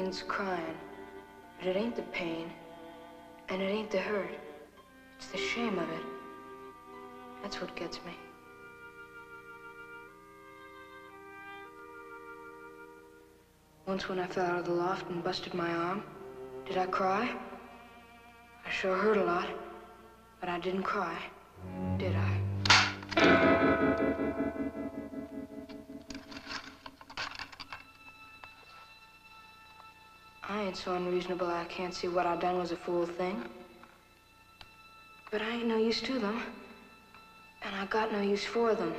Pain's crying, but it ain't the pain, and it ain't the hurt. It's the shame of it. That's what gets me. Once when I fell out of the loft and busted my arm, did I cry? I sure hurt a lot, but I didn't cry, did I? I ain't so unreasonable I can't see what I done was a fool thing. But I ain't no use to them, and I got no use for them.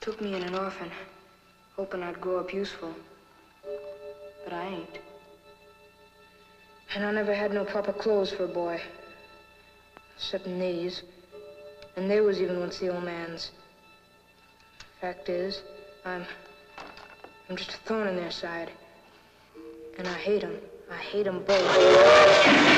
Took me in an orphan, hoping I'd grow up useful, but I ain't. And I never had no proper clothes for a boy, except these, and they was even once the old man's. Fact is, I'm just a thorn in their side. And I hate them. I hate them both.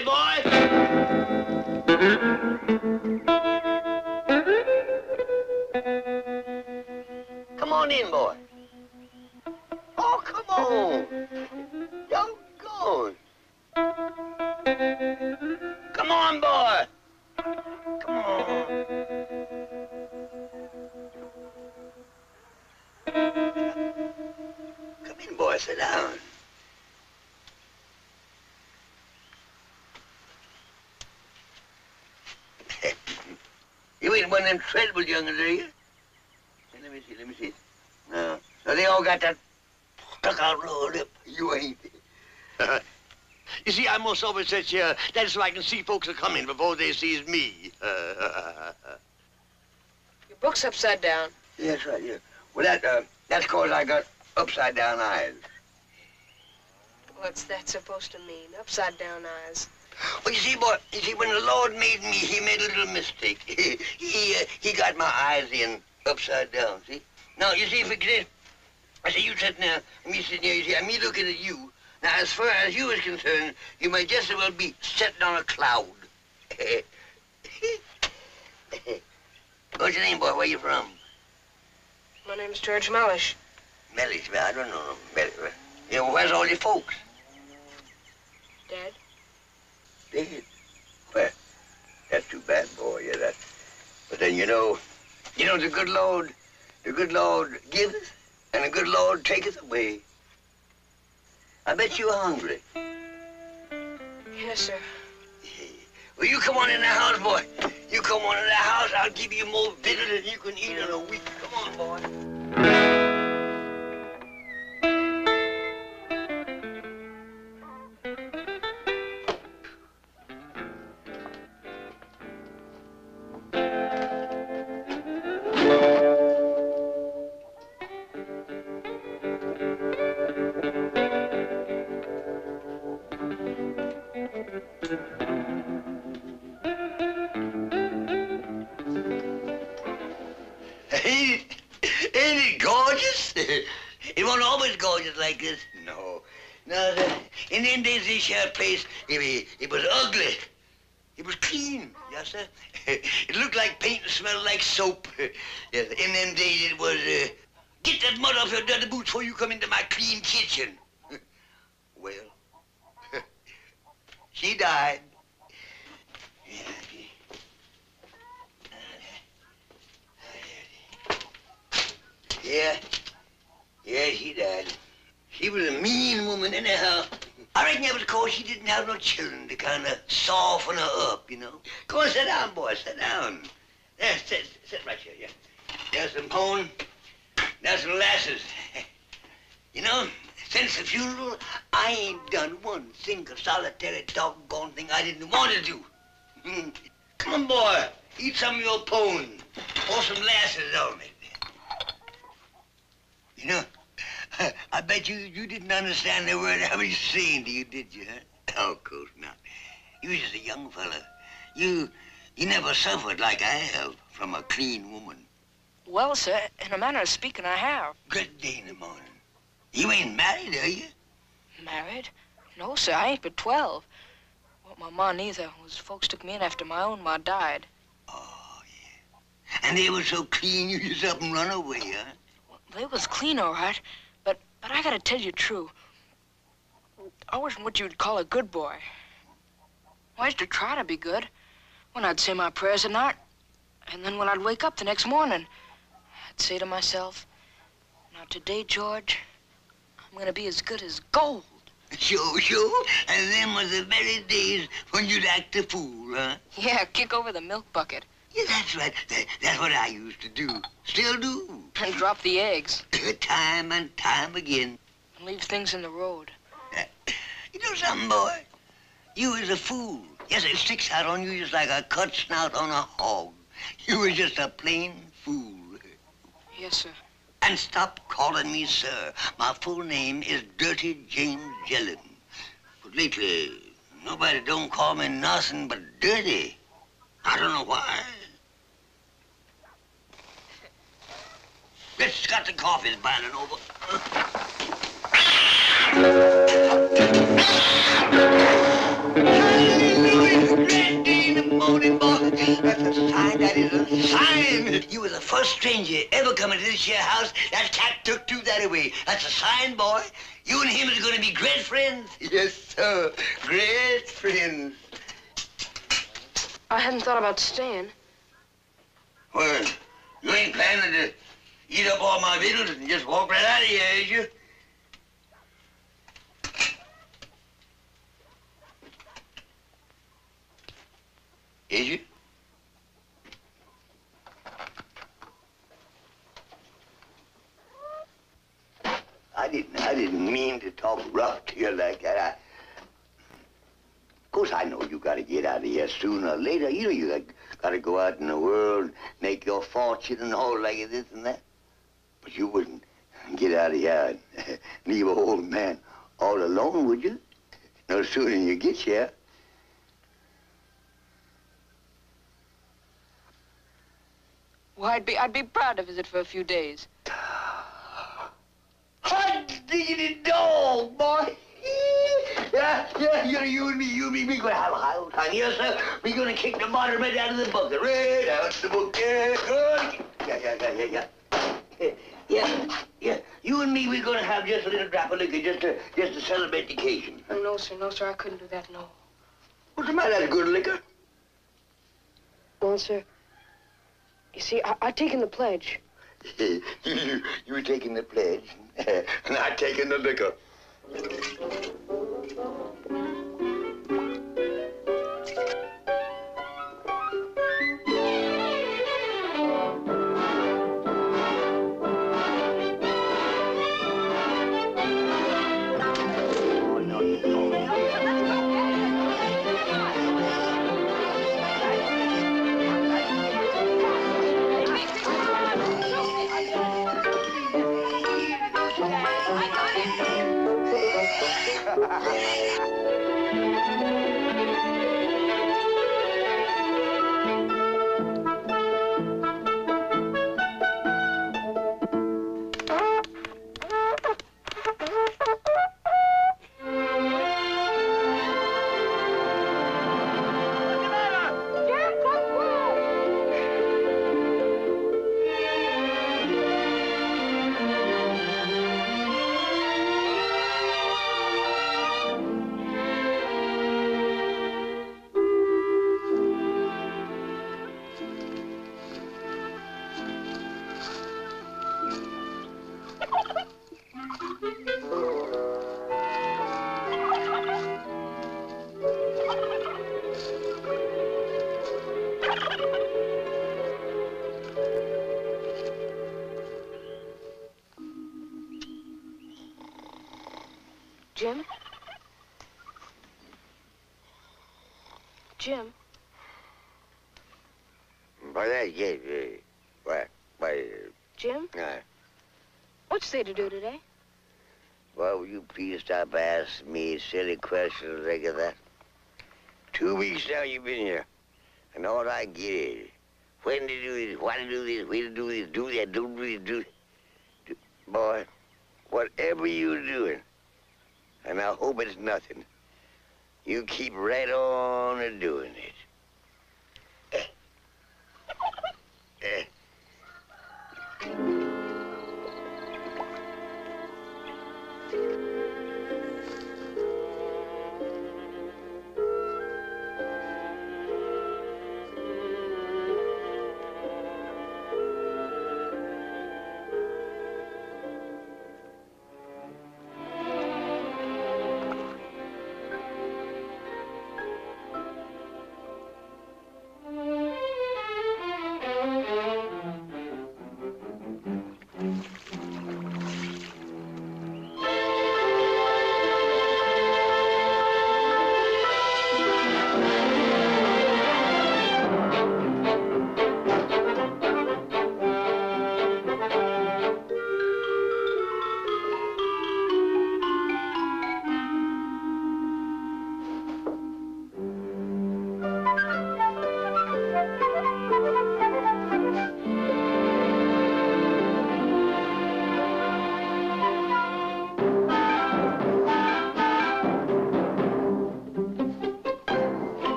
there, boy. Come on in, boy. Oh, come on. Doggone. Come on, boy. Come on. Come in, boy. Sit down. You ain't one of them Treadwell young'uns, are you? Let me see. No. So they all got that stuck out lower lip. You ain't. You see, I must always sit here. That's so I can see folks are coming before they sees me. Your book's upside down. Yeah, that's right, yeah. Well, that's 'cause I got upside down eyes. What's that supposed to mean? Upside down eyes. Well, you see, boy, when the Lord made me, he made a little mistake. he got my eyes in upside down, see? Now, you see, forget it. I say, you sitting there, and me sitting here, you see, and me looking at you. Now, as far as you is concerned, you might just as well be sitting on a cloud. What's your name, boy? Where you from? My name's George Mellish. Mellish? I don't know. Mellish. You know, where's all your folks? Dead? Dead? Well, that's too bad, boy. Yeah, that. But then, you know, the good Lord giveth, and the good Lord taketh away. I bet you're hungry. Yes, sir. Well, you come on in the house, boy. You come on in the house, I'll give you more bitter than you can eat in a week. Come on, boy. Ain't it gorgeous? It wasn't always gorgeous like this. No. No, in them days, this here place, it was ugly. It was clean, yes, sir. It looked like paint and smelled like soap. Yes, in them days, it was, get that mud off your dirty boots before you come into my clean kitchen. Well, she died. Yeah, she died. She was a mean woman anyhow. I reckon it was 'cause she didn't have no children to kind of soften her up, you know. Go on, sit down, boy, sit down. There, sit right here, yeah. There's some pone, there's some lasses. You know, since the funeral, I ain't done one single solitary doggone thing I didn't want to do. Come on, boy, eat some of your pone. Pour some lasses on it. You know, I bet you didn't understand the word I was saying to you, did you, huh? Oh, of course not. You was just a young fella. You never suffered like I have from a clean woman. Well, sir, in a manner of speaking, I have. Good day in the morning. You ain't married, are you? Married? No, sir, I ain't but 12. Well, my ma neither. Was folks took me in after my own ma died. Oh, yeah. And they were so clean you just up and run away, huh? They was clean, all right, but I gotta tell you true. I wasn't what you'd call a good boy. I used to try to be good when I'd say my prayers at night, and then when I'd wake up the next morning, I'd say to myself, now today, George, I'm gonna be as good as gold. Sure, and them was the very days when you'd act a fool, huh? Yeah, kick over the milk bucket. Yeah, that's right. That's what I used to do. Still do. And drop the eggs. Time and time again. And leave things in the road. You know something, boy? You was a fool. Yes, it sticks out on you just like a cut snout on a hog. You was just a plain fool. Yes, sir. And stop calling me sir. My full name is Dirty James Jellin. But lately, nobody don't call me nothing but Dirty. I don't know why. Let's got the coffee's boiling over. Hey! first stranger ever come into this here house, that cat took to that away. That's a sign, boy. You and him is going to be great friends. Yes, sir. Great friends. I hadn't thought about staying. Well, you ain't planning to eat up all my victuals and just walk right out of here, is you? Is you? I didn't mean to talk rough to you like that. Of course, I know you gotta get out of here sooner or later. You know you gotta go out in the world, make your fortune and all like this and that. But you wouldn't get out of here and leave an old man all alone, would you? No sooner than you get here. Well, I'd be proud to visit for a few days. Hot diggity dog, boy. Yeah, you and me, we gonna have a high old time. Yes, sir. We gonna kick the bottom right out of the bucket. Right out the bucket. Yeah. You and me, we're gonna have just a little drop of liquor just to celebrate the occasion. Oh, no, sir, I couldn't do that, no. What's the matter? That's good liquor? Well, sir, you see, I've taken the pledge. You were taking the pledge, and I taking the liquor. Jim? Jim? By that, yeah, why, Jim? What's there to do today? well, will you please stop asking me silly questions like that? 2 weeks now you've been here, and all I get is when to do this, why to do this, where to do this, do that, don't do this, do that. Boy, whatever you're doing, and I hope it's nothing, you keep right on doing it.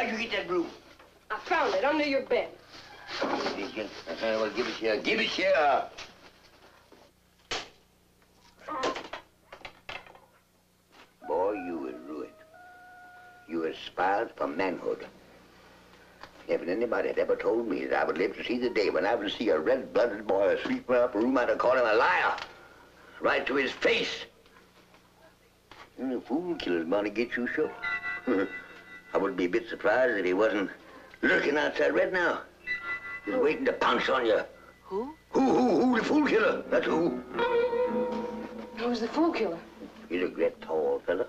Why'd you get that broom? I found it under your bed. Well, give it here. Give it here. Boy, you were ruined. You were spoiled for manhood. If anybody had ever told me that I would live to see the day when I would see a red-blooded boy sweeping up a room, I'd have called him a liar. Right to his face. And the fool killer's bound to get you sure. I wouldn't be a bit surprised if he wasn't lurking outside right now. Just waiting to pounce on you. Who? Who? The fool killer. That's who. Who's the fool killer? He's a great tall fella.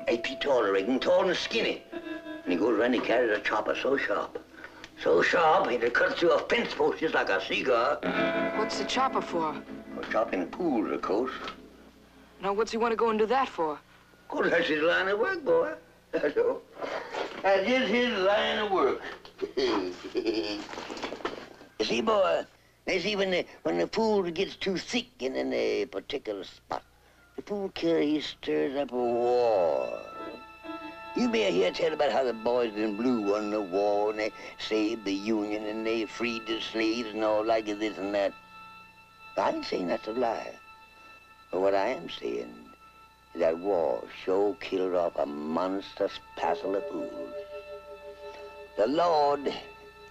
8 feet tall, I reckon. Tall and skinny. And he goes around, he carries a chopper so sharp. So sharp, it cuts through a fence post just like a cigar. What's the chopper for? For chopping pools, of course. Now, what's he want to go and do that for? Of course, that's his line of work, boy. That's all. That's just his line of work. You see, boy, you see, when the fool gets too thick in a particular spot, the fool killer, he stirs up a war. You may hear tell about how the boys in blue won the war, and they saved the Union, and they freed the slaves, and all like this and that. I ain't saying that's a lie. But what I am saying is that war sure killed off a monstrous passel of fools. The Lord,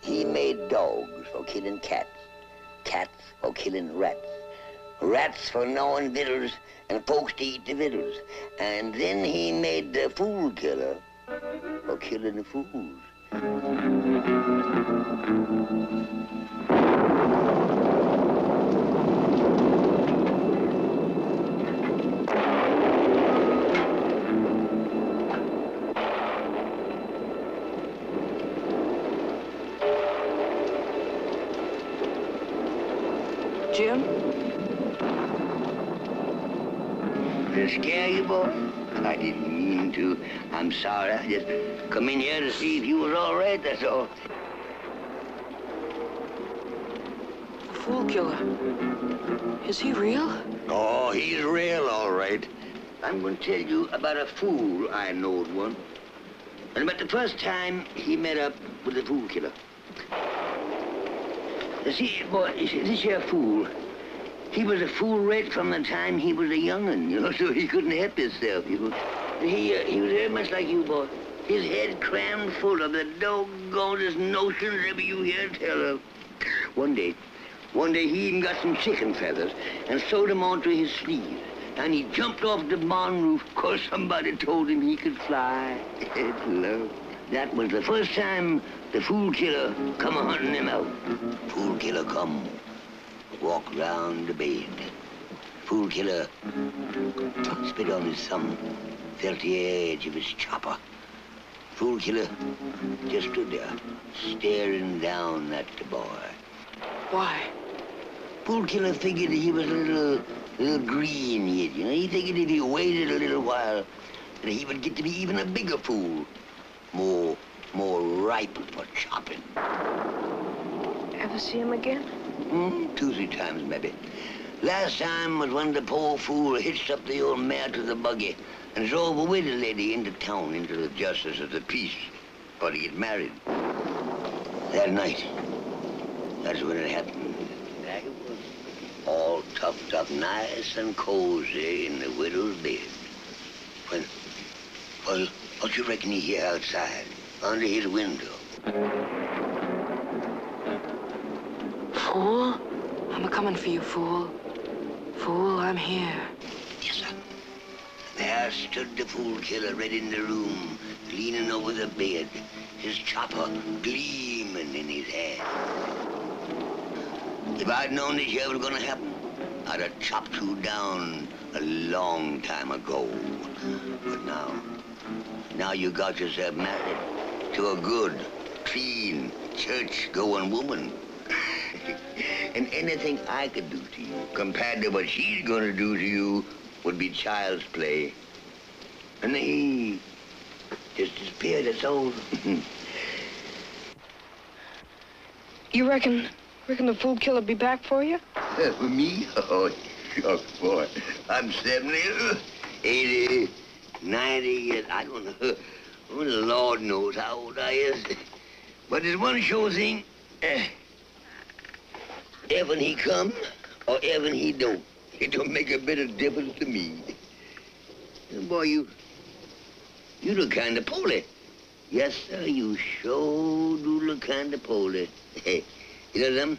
he made dogs for killing cats, cats for killing rats, rats for gnawing victuals, and folks to eat the victuals. And then he made the fool killer for killing the fools. Jim? Did it scare you, boy? I didn't mean to. I'm sorry. I just come in here to see if you was all right, that's all. The fool killer. Is he real? Oh, he's real, all right. I'm going to tell you about a fool I knowed one. And about the first time he met up with the fool killer. You see, boy, this here fool, he was a fool right from the time he was a young'un, you know, so he couldn't help himself, you know. He was very much like you, boy. His head crammed full of the doggonest notions ever you hear tell of. One day he even got some chicken feathers and sewed them onto his sleeve. And he jumped off the barn roof because somebody told him he could fly. Love. That was the first time the fool killer come hunting him out. Fool killer come, walk round the bed. Fool killer spit on his thumb, felt the edge of his chopper. Fool killer just stood there, staring down at the boy. Why? Fool killer figured he was a little green yet, you know. He figured if he waited a little while, that he would get to be even a bigger fool. More ripe for chopping. Ever see him again? 2, 3 times, maybe. Last time was when the poor fool hitched up the old mare to the buggy and drove a widow lady into town, into the justice of the peace, for to get married. That night, that's when it happened. There it was, all tucked up nice and cozy in the widow's bed. Well, what you reckon he hear outside, under his window? Fool? I'm a-coming for you, fool. Fool, I'm here. Yes, sir. There stood the fool killer right in the room, leaning over the bed, his chopper gleaming in his hand. If I'd known this here was gonna happen, I'd have chopped you down a long time ago. But now you got yourself married to a good, clean, church-going woman. And anything I could do to you, compared to what she's gonna do to you, would be child's play. And he just disappeared, that's all. You reckon the fool killer'll be back for you? For me? Oh, shucks, boy. I'm 70, 80, 90 years, I don't know. Only the Lord knows how old I is. But there's one sure thing. Ever he come or ever he don't. It don't make a bit of difference to me. Boy, you look kind of poorly. Yes, sir, you sure do look kind of poorly. You know something?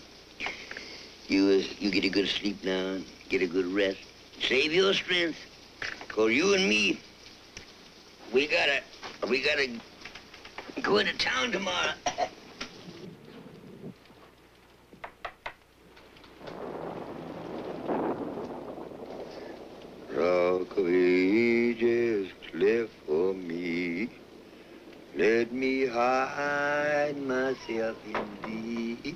You get a good sleep now, get a good rest. Save your strength. 'Cause you and me, we gotta go into town tomorrow. Rock of ages left for me. Let me hide myself in thee.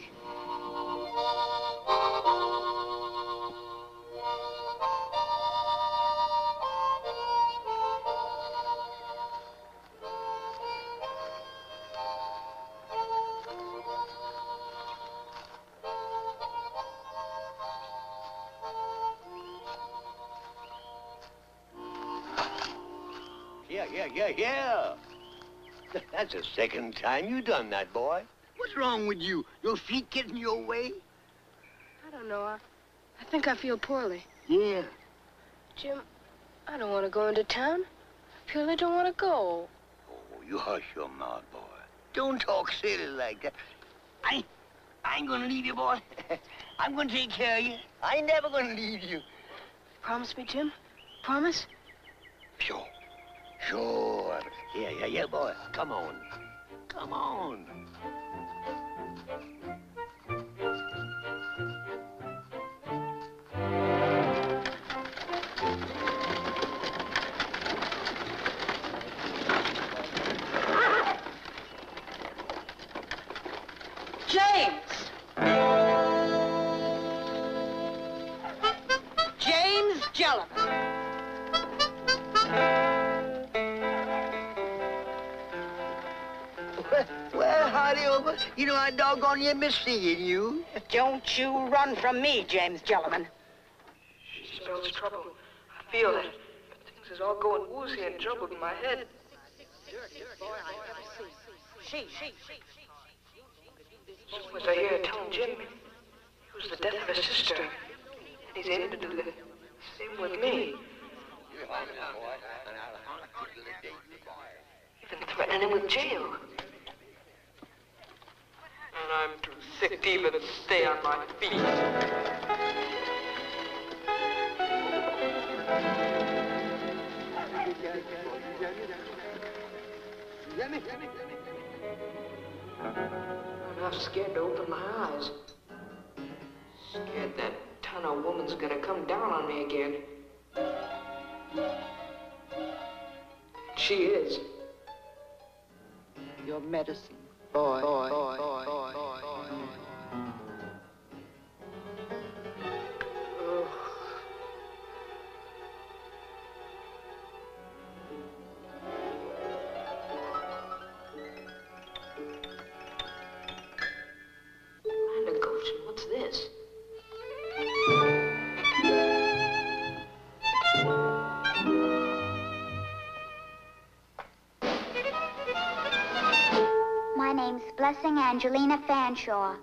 Yeah. That's the second time you done that, boy. What's wrong with you? Your feet getting your way? I don't know. I think I feel poorly. Yeah. Jim, I don't want to go into town. I purely don't want to go. Oh, you hush your mouth, boy. Don't talk silly like that. I ain't gonna leave you, boy. I'm gonna take care of you. I ain't never gonna leave you. Promise me, Jim? Promise? Sure. Yeah, boy. Come on. James Jellison. Well, howdy, over. You know, I doggone you miss seeing you. Don't you run from me, James Jellison. She spells trouble. I feel it. But things is all going woozy and jumbled in my head. As I hear her telling Jim it was the death of his sister. And he's aiming to do the same with me. Even threatening him with jail. And I'm too sick to even stay on my feet. I'm half scared to open my eyes. Scared that ton of woman's gonna come down on me again. She is. Your medicine, boy. Amanda Goshen, what's this? My name's Blessing Angelina Fanshawe.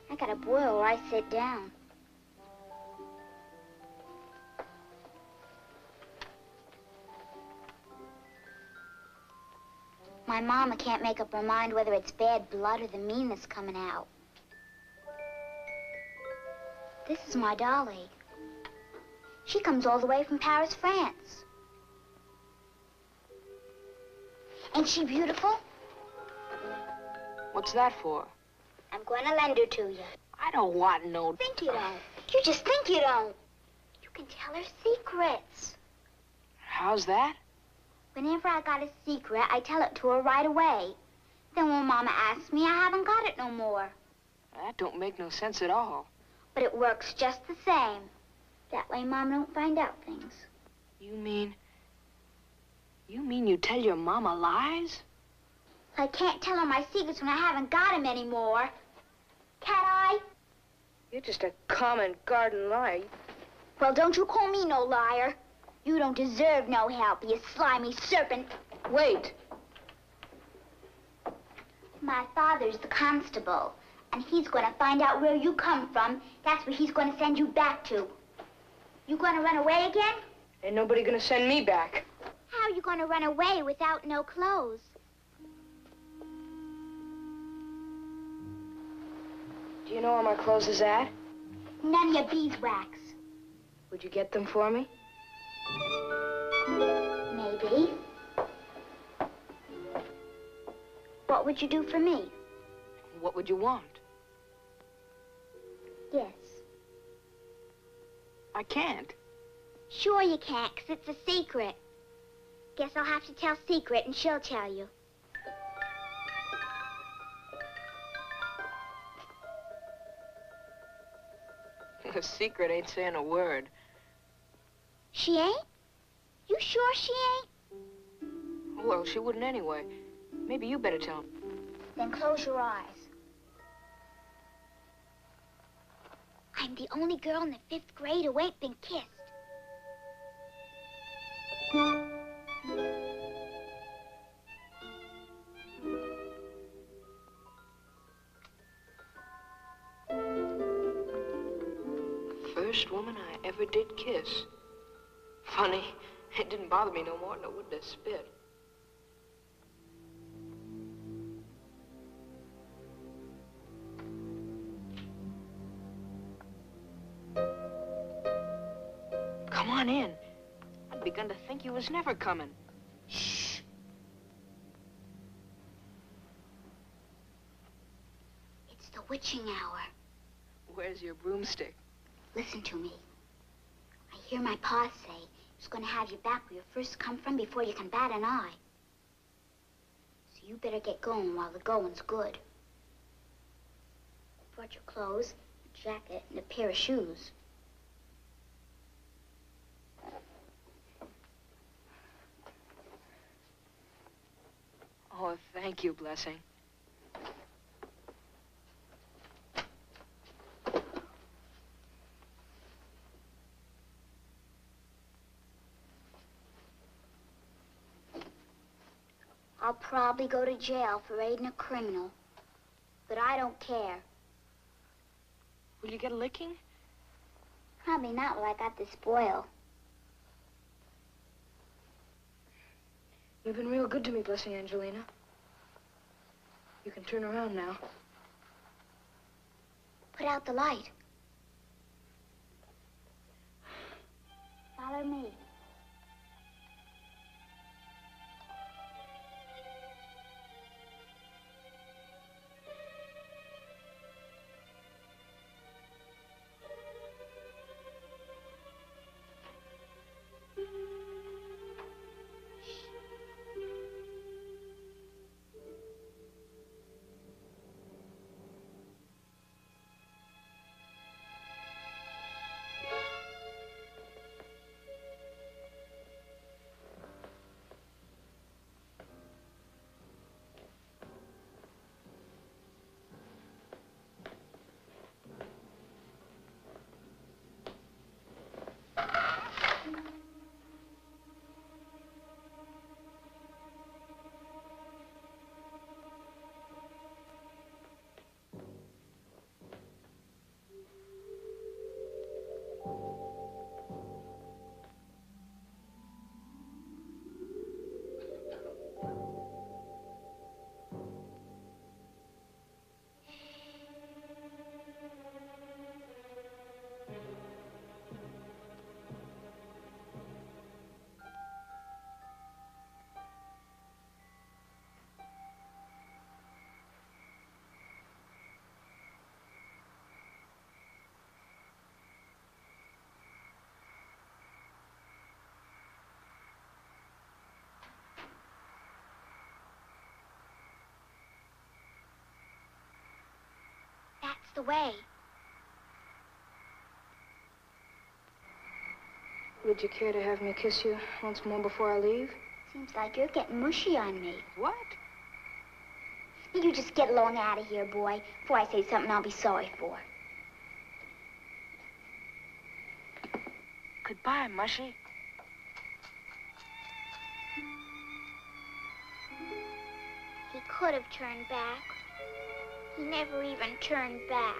I gotta boil where I sit down. My mama can't make up her mind whether it's bad blood or the meanness coming out. This is my Dolly. She comes all the way from Paris, France. Ain't she beautiful? What's that for? I'm going to lend her to you. I don't want no... Think you don't. You just think you don't. You can tell her secrets. How's that? Whenever I got a secret, I tell it to her right away. Then when Mama asks me, I haven't got it no more. That don't make no sense at all. But it works just the same. That way Mama don't find out things. You mean you tell your mama lies? I can't tell her my secrets when I haven't got 'em anymore. Cat-Eye? You're just a common garden liar. Well, don't you call me no liar. You don't deserve no help, you slimy serpent. Wait. My father's the constable, and he's going to find out where you come from. That's where he's going to send you back to. You going to run away again? Ain't nobody gonna send me back. How are you going to run away without no clothes? Do you know where my clothes is at? None of your beeswax. Would you get them for me? Maybe. What would you do for me? What would you want? Yes. I can't. Sure you can't, 'cause it's a secret. Guess I'll have to tell Secret, and she'll tell you. The Secret ain't saying a word. She ain't? You sure she ain't? Well, she wouldn't anyway. Maybe you better tell him. Then close your eyes. I'm the only girl in the 5th grade who ain't been kissed. First woman I ever did kiss. Funny, it didn't bother me no more than it would to spit. Come on in. I'd begun to think you was never coming. Shh. It's the witching hour. Where's your broomstick? Listen to me. I hear my pa say he's going to have you back where you first come from before you can bat an eye. So you better get going while the going's good. I brought your clothes, a jacket, and a pair of shoes. Oh, thank you, Blessing. I'll probably go to jail for aiding a criminal, but I don't care. Will you get a licking? Probably not while I got this boil. You've been real good to me, Blessing Angelina. You can turn around now. Put out the light. Follow me. That's the way. Would you care to have me kiss you once more before I leave? Seems like you're getting mushy on me. What? You just get along out of here, boy, before I say something I'll be sorry for. Goodbye, Mushy. He could have turned back. He never even turned back.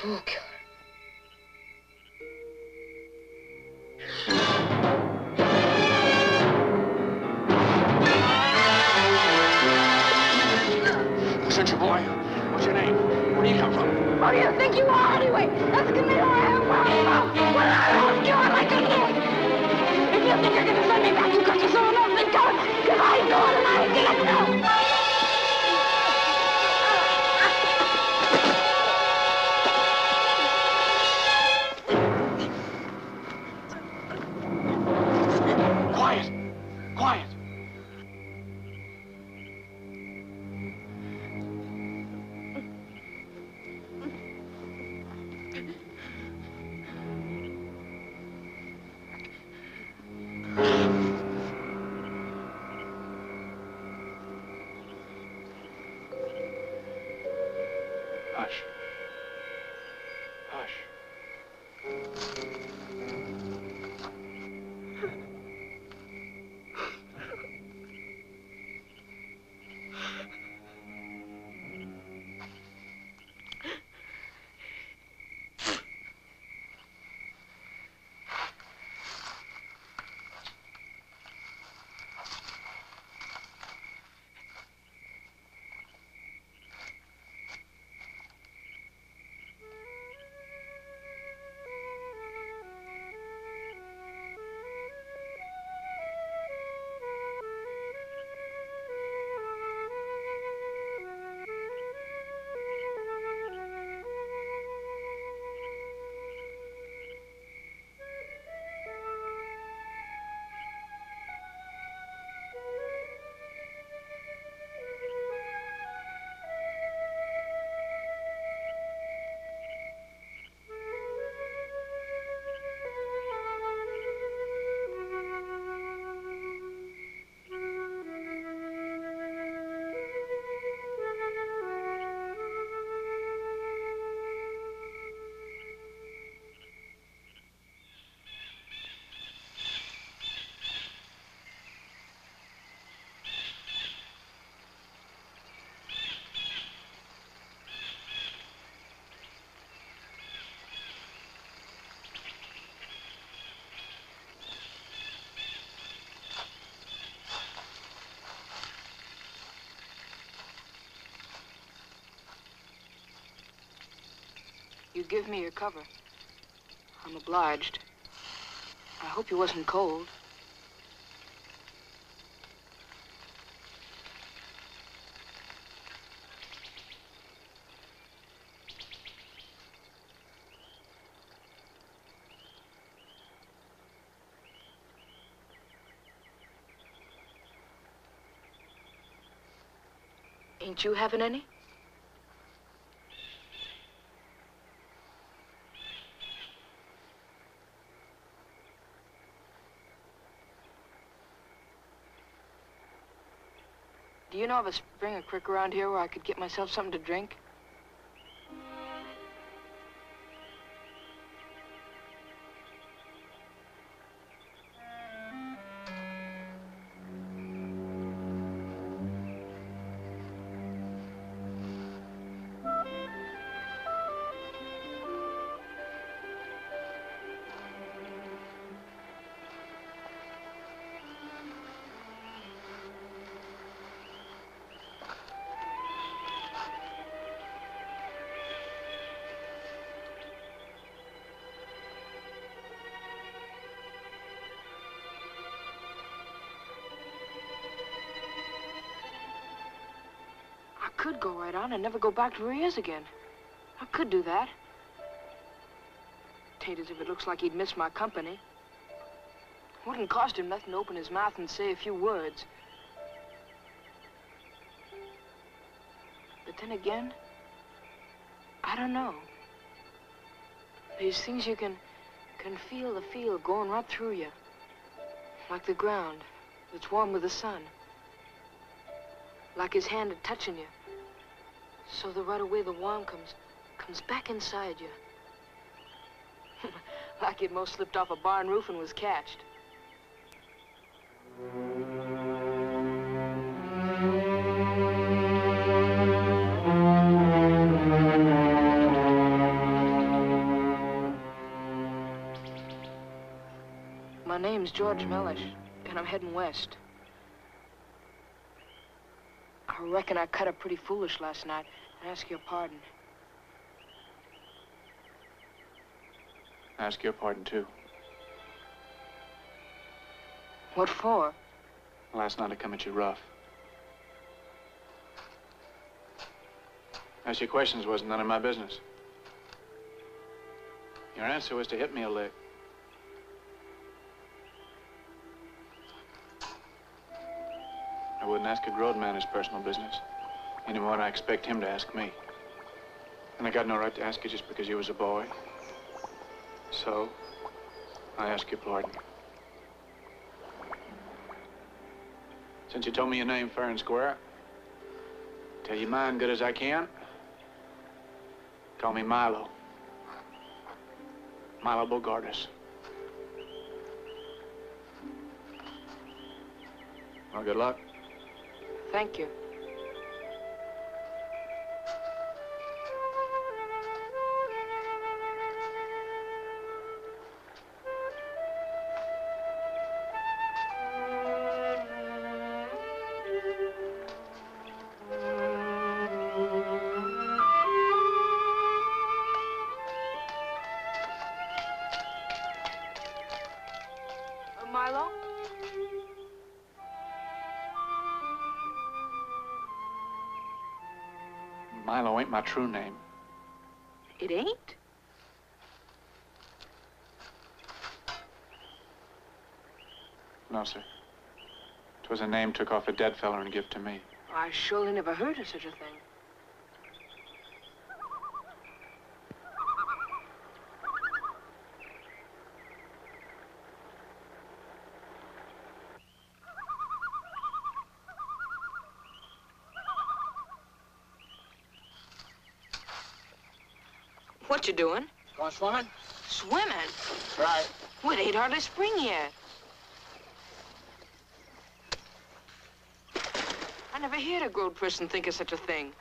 Fool killer. Who sent you, boy? What's your name? Where do you come from? Who do you think you are, anyway? Asking me who I am? Well, I ask you, I'd like to live. If you think you're going to send me back, you got yourself enough than coming. Because I ain't going and I ain't getting no. Quiet! Quiet! Hush. Hush. You give me your cover. I'm obliged. I hope you wasn't cold. Ain't you having any? Do you know of a spring or creek around here where I could get myself something to drink? I could go right on and never go back to where he is again. I could do that. Tain't as if it looks like he'd miss my company. Wouldn't cost him nothing to open his mouth and say a few words. But then again, I don't know. There's things you can feel the feel going right through you. Like the ground that's warm with the sun. Like his hand touching you. So that right away the warmth comes back inside you. Like you'd most slipped off a barn roof and was catched. My name's George Mellish, and I'm heading west. I reckon I cut up pretty foolish last night. I ask your pardon. I ask your pardon, too. What for? Last night I come at you rough. Ask you questions wasn't none of my business. Your answer was to hit me a lick. I wouldn't ask a grown man his personal business, any more than I expect him to ask me. And I got no right to ask you just because you was a boy. So, I ask your pardon. Since you told me your name fair and square, tell you mine good as I can. Call me Milo. Milo Bogardus. Well, good luck. Thank you. Milo? Milo ain't my true name. It ain't? No, sir. 'Twas a name took off a dead feller and give to me. I surely never heard of such a thing. What you doing? Going swimming? Swimming? Right. Well, it ain't hardly spring yet. I never heard a grown person think of such a thing.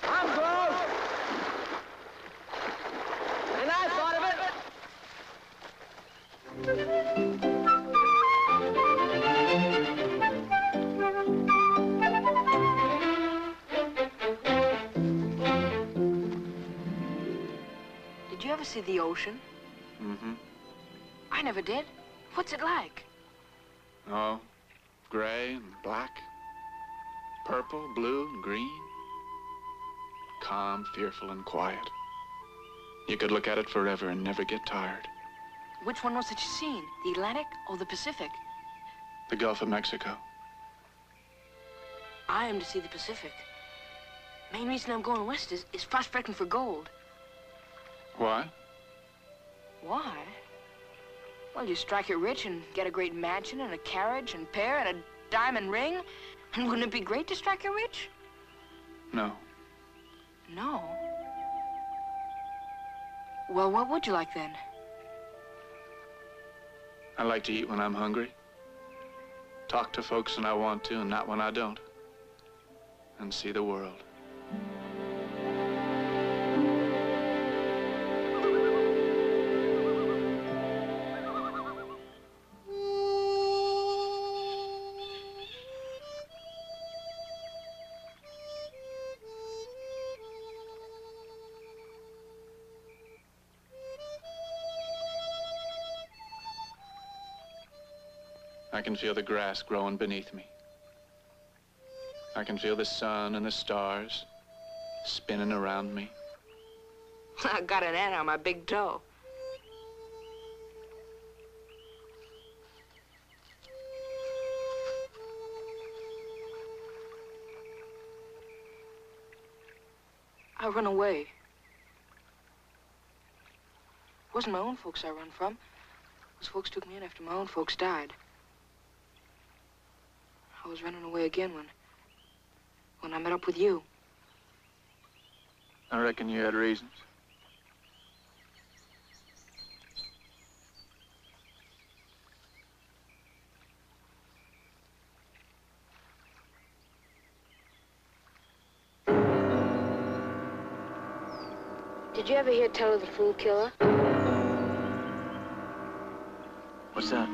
I'm grown. And I thought of it. Did you ever see the ocean? Mm-hmm. I never did. What's it like? Oh, gray and black, purple, blue, and green. Calm, fearful, and quiet. You could look at it forever and never get tired. Which one was it you seen? The Atlantic or the Pacific? The Gulf of Mexico. I am to see the Pacific. Main reason I'm going west is prospecting for gold. Why? Why? Well, you strike it rich and get a great mansion and a carriage and pair and a diamond ring. And wouldn't it be great to strike it rich? No. No? Well, what would you like then? I like to eat when I'm hungry. Talk to folks when I want to and not when I don't. And see the world. I can feel the grass growing beneath me. I can feel the sun and the stars spinning around me. I got an ant on my big toe. I run away. It wasn't my own folks I run from. Those folks took me in after my own folks died. I was running away again when I met up with you. I reckon you had reasons. Did you ever hear tell of the Fool Killer? What's that?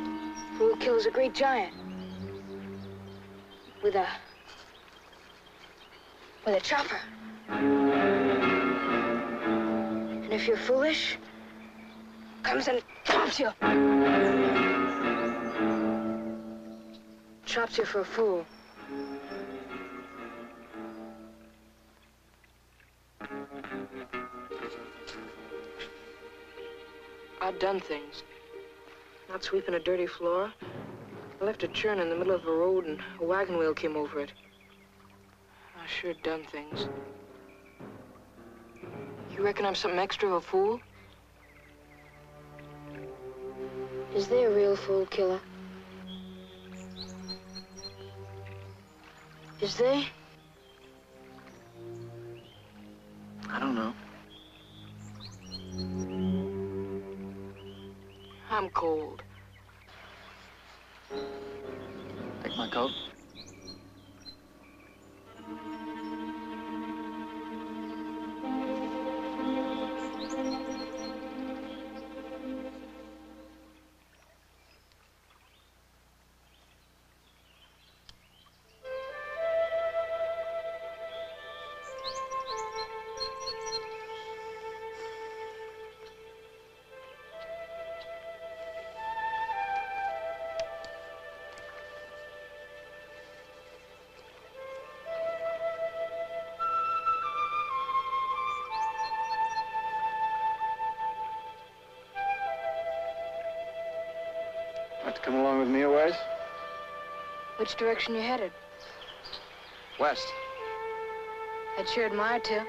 Fool Killer's a great giant. With a chopper. And if you're foolish, comes and chops you. Chops you for a fool. I've done things. Not sweeping a dirty floor. I left a churn in the middle of a road and a wagon wheel came over it. I sure done things. You reckon I'm something extra of a fool? Is there a real Fool Killer? Is there? I don't know. I'm cold. Take my coat. Like to come along with me a ways? Which direction you headed? West. I'd sure admire to.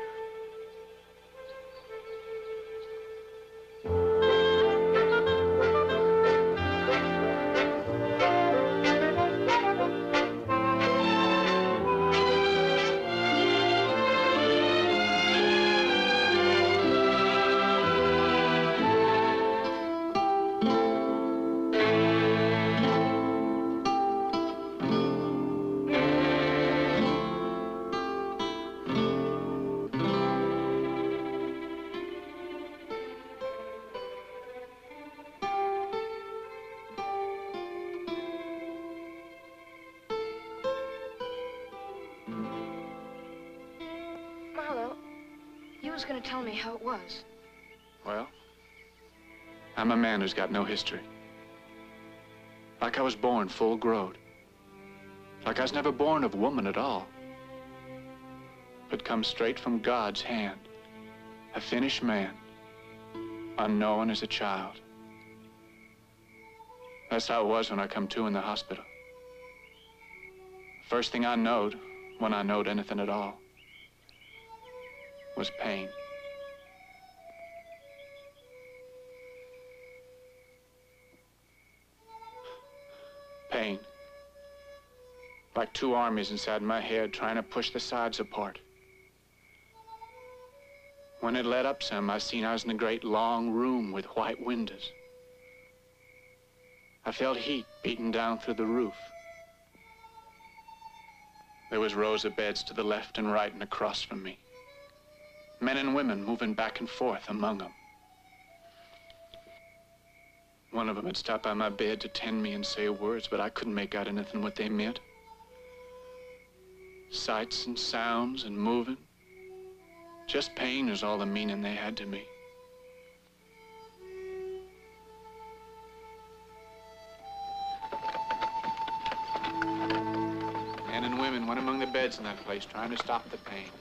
Marlowe, you was gonna tell me how it was. Well, I'm a man who's got no history. Like I was born full growed. Like I was never born of woman at all. But come straight from God's hand. A finished man. Unknown as a child. That's how it was when I come to in the hospital. First thing I knowed when I knowed anything at all, was pain. Pain. Like two armies inside my head trying to push the sides apart. When it let up some, I seen I was in a great long room with white windows. I felt heat beating down through the roof. There was rows of beds to the left and right and across from me. Men and women moving back and forth among them. One of them had stopped by my bed to tend me and say words, but I couldn't make out anything what they meant. Sights and sounds and moving. Just pain is all the meaning they had to me. Men and women went among the beds in that place trying to stop the pain.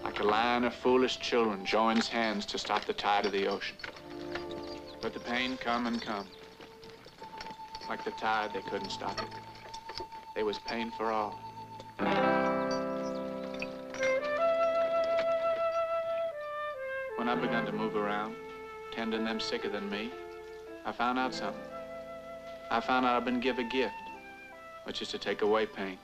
Like a line of foolish children joins hands to stop the tide of the ocean. But the pain come and come. Like the tide, they couldn't stop it. There was pain for all. When I begun to move around, tending them sicker than me, I found out something. I found out I've been given a gift, which is to take away pain.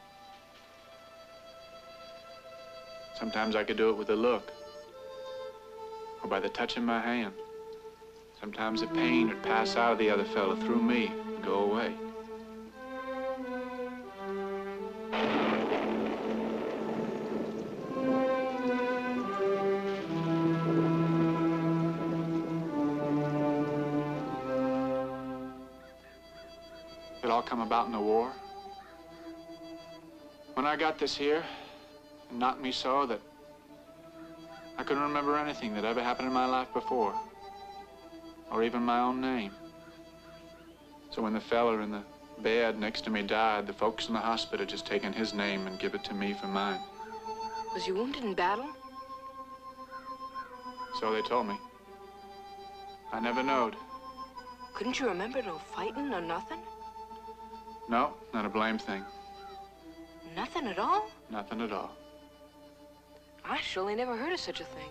Sometimes I could do it with a look, or by the touch of my hand. Sometimes the pain would pass out of the other fella through me and go away. It all come about in the war. When I got this here, it knocked me so that I couldn't remember anything that ever happened in my life before, or even my own name. So when the fella in the bed next to me died, the folks in the hospital just taken his name and give it to me for mine. Was you wounded in battle? So they told me. I never knowed. Couldn't you remember no fighting or nothing? No, not a blame thing. Nothing at all? Nothing at all. I surely never heard of such a thing.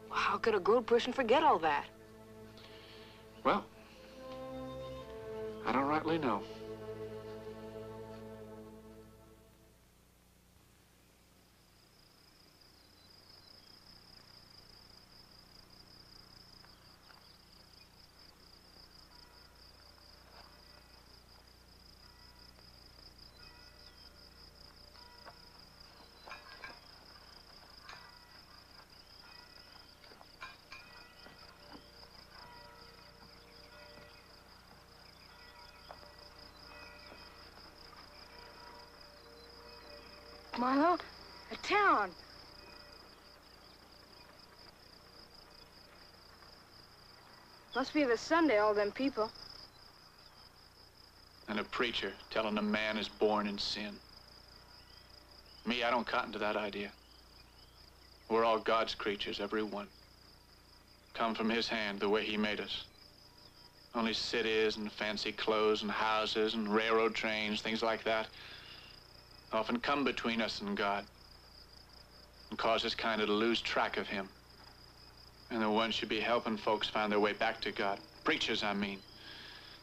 Well, how could a grown person forget all that? Well, I don't rightly know. Milo, a town. Must be the Sunday, all them people. And a preacher telling a man is born in sin. Me, I don't cotton to that idea. We're all God's creatures, every one. Come from his hand the way he made us. Only cities and fancy clothes and houses and railroad trains, things like that, often come between us and God and cause us kind of to lose track of him. And the ones should be helping folks find their way back to God. Preachers, I mean.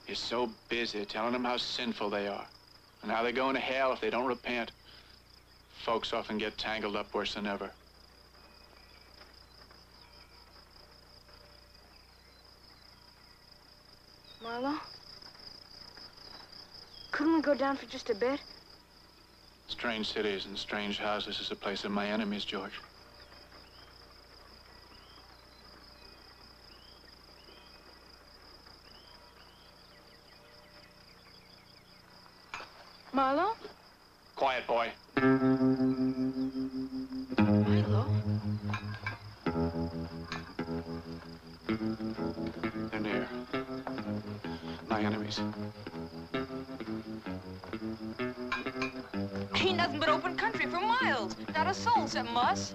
Is so busy telling them how sinful they are and how they're going to hell if they don't repent. Folks often get tangled up worse than ever. Milo? Couldn't we go down for just a bit? Strange cities and strange houses is the place of my enemies, George. Milo? Quiet, boy. Milo? They're near. My enemies. Ain't nothing but open country for miles. Not a soul except us.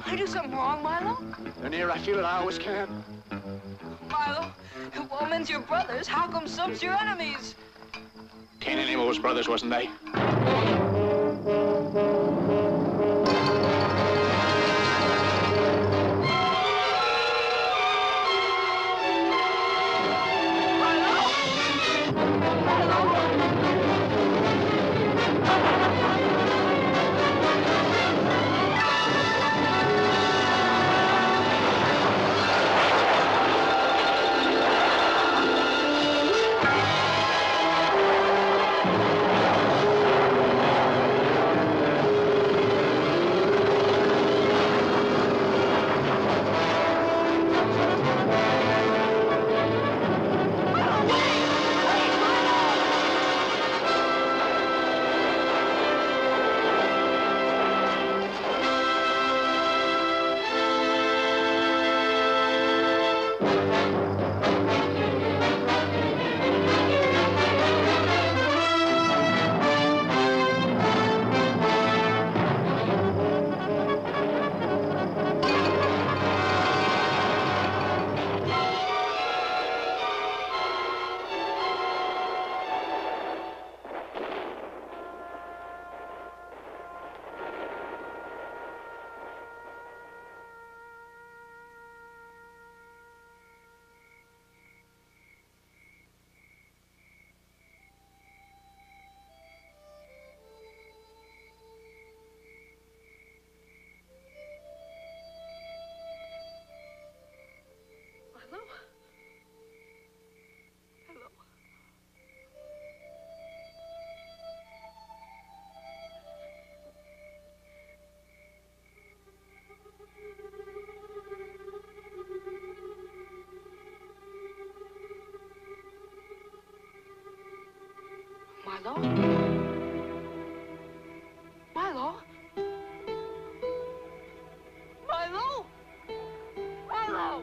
I do something wrong, Milo? They're near. I feel it. I always can. Milo, if all men's your brothers, how come some's your enemies? Can't any more Coles brothers, wasn't they? Milo? Milo? Milo? Milo?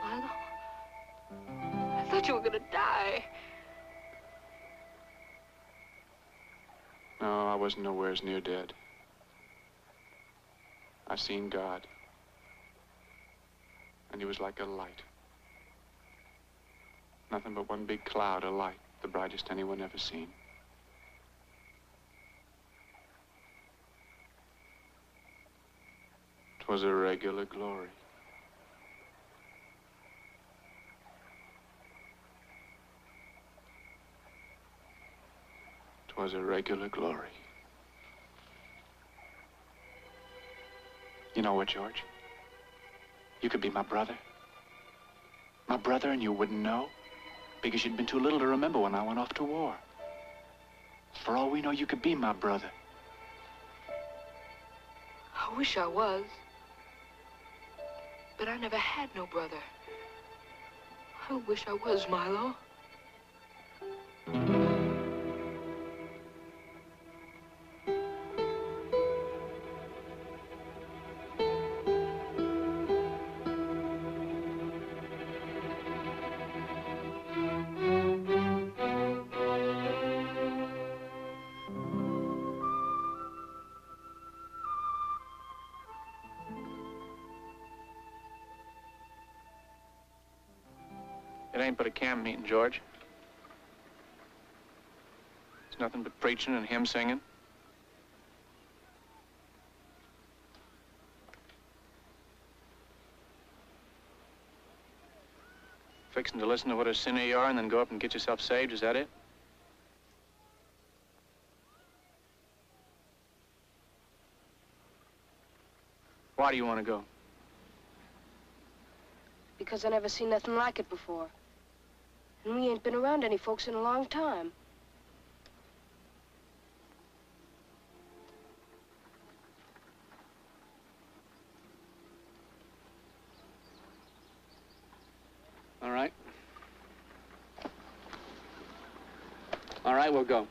Milo? I thought you were gonna die. No, I wasn't nowhere near dead. I seen God. And he was like a light. Nothing but one big cloud of light, the brightest anyone ever seen. 'Twas a regular glory. 'Twas a regular glory. You know what, George? You could be my brother. My brother, and you wouldn't know, because you'd been too little to remember when I went off to war. For all we know, you could be my brother. I wish I was. But I never had no brother. I wish I was, Milo. It ain't but a camp meeting, George. It's nothing but preaching and hymn singing. Fixing to listen to what a sinner you are and then go up and get yourself saved, is that it? Why do you want to go? Because I never seen nothing like it before. And we ain't been around any folks in a long time. All right. All right, we'll go.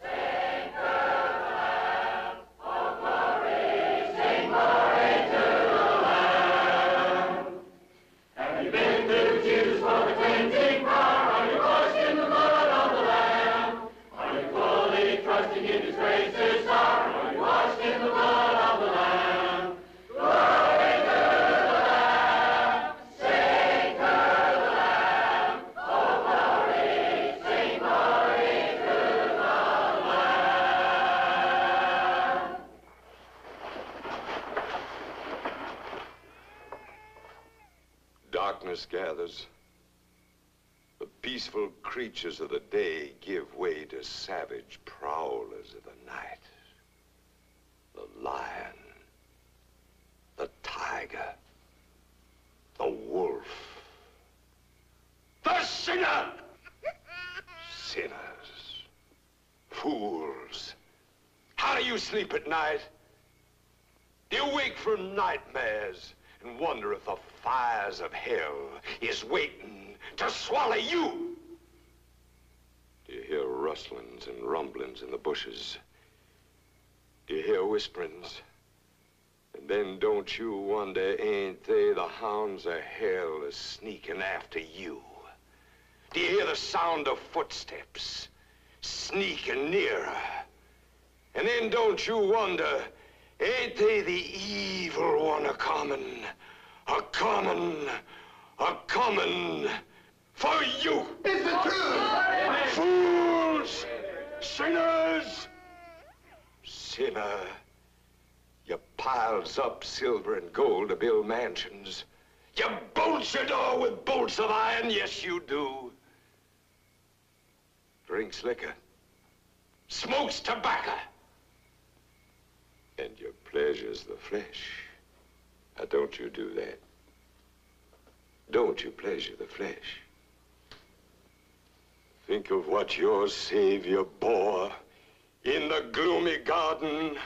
Sing Darkness gathers. The peaceful creatures of the day give way to savage prowlers of the night. The lion, the tiger, the wolf, the sinner! Sinners, fools. How do you sleep at night? Do you wake from nightmares and wonder if the fires of hell is waiting to swallow you? Do you hear rustlings and rumblings in the bushes? Do you hear whisperings? And then don't you wonder, ain't they the hounds of hell are sneaking after you? Do you hear the sound of footsteps sneaking nearer? And then don't you wonder, ain't they the evil one a-comin', a-comin', a-comin' for you? It's the truth! Fools! Sinners! Sinner, you piles up silver and gold to build mansions. You bolt your door with bolts of iron, yes you do. Drinks liquor, smokes tobacco, and your pleasure's the flesh. Now, don't you do that. Don't you pleasure the flesh. Think of what your Savior bore in the gloomy garden,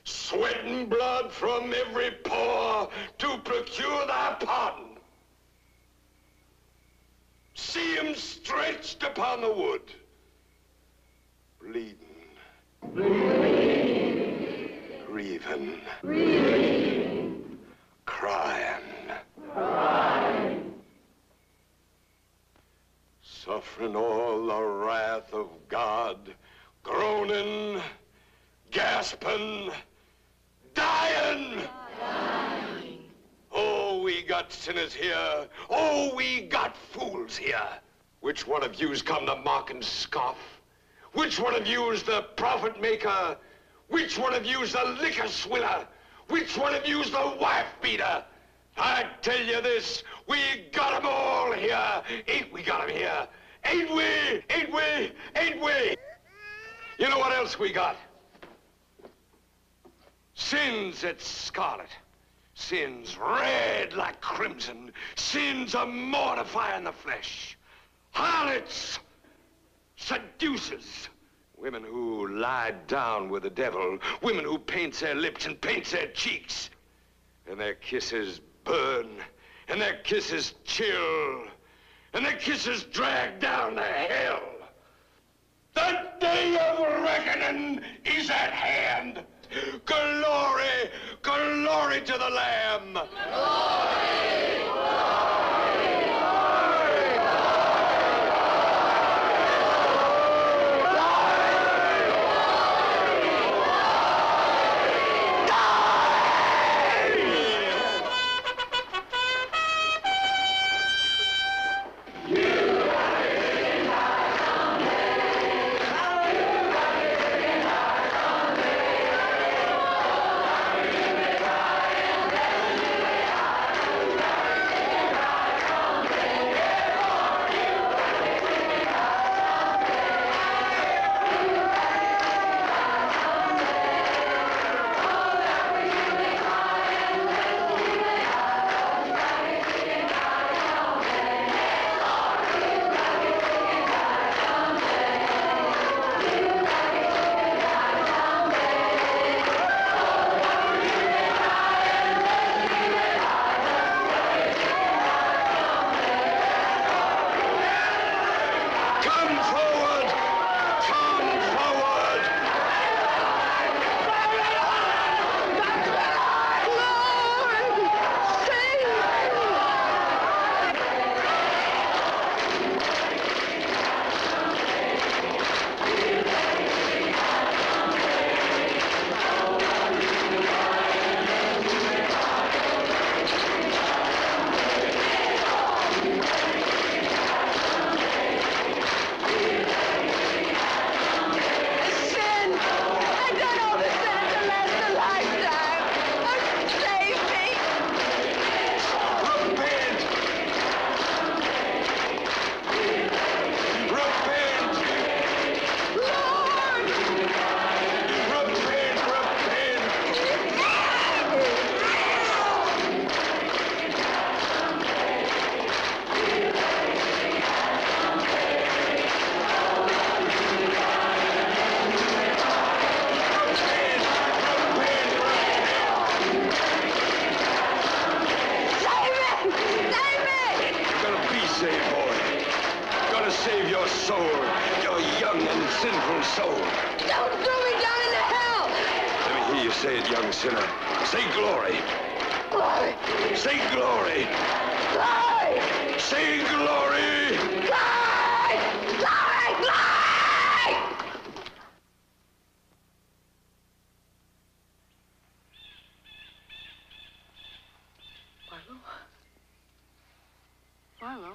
sweating blood from every pore to procure thy pardon. See him stretched upon the wood, bleeding, grieving, crying, suffering all the wrath of God, groaning, gasping, dying. Oh, we got sinners here. Oh, we got fools here. Which one of you's come to mock and scoff? Which one of you's the profit maker? Which one of you's the liquor swiller? Which one of you's the wife beater? I tell you this, we got 'em all here. Ain't we got 'em here? Ain't we? Ain't we? Ain't we? You know what else we got? Sins that's scarlet. Sins red like crimson. Sins are mortifying the flesh. Harlots, seducers, women who lie down with the devil, women who paints their lips and paints their cheeks, and their kisses burn, and their kisses chill, and their kisses drag down to hell. The day of reckoning is at hand. Glory, glory to the Lamb. Glory, glory, glory, Don't throw me down into hell! Let me hear you say it, young sinner. Say glory. Glory! Say glory. Glory! Say glory. Glory! Glory! Glory! Milo?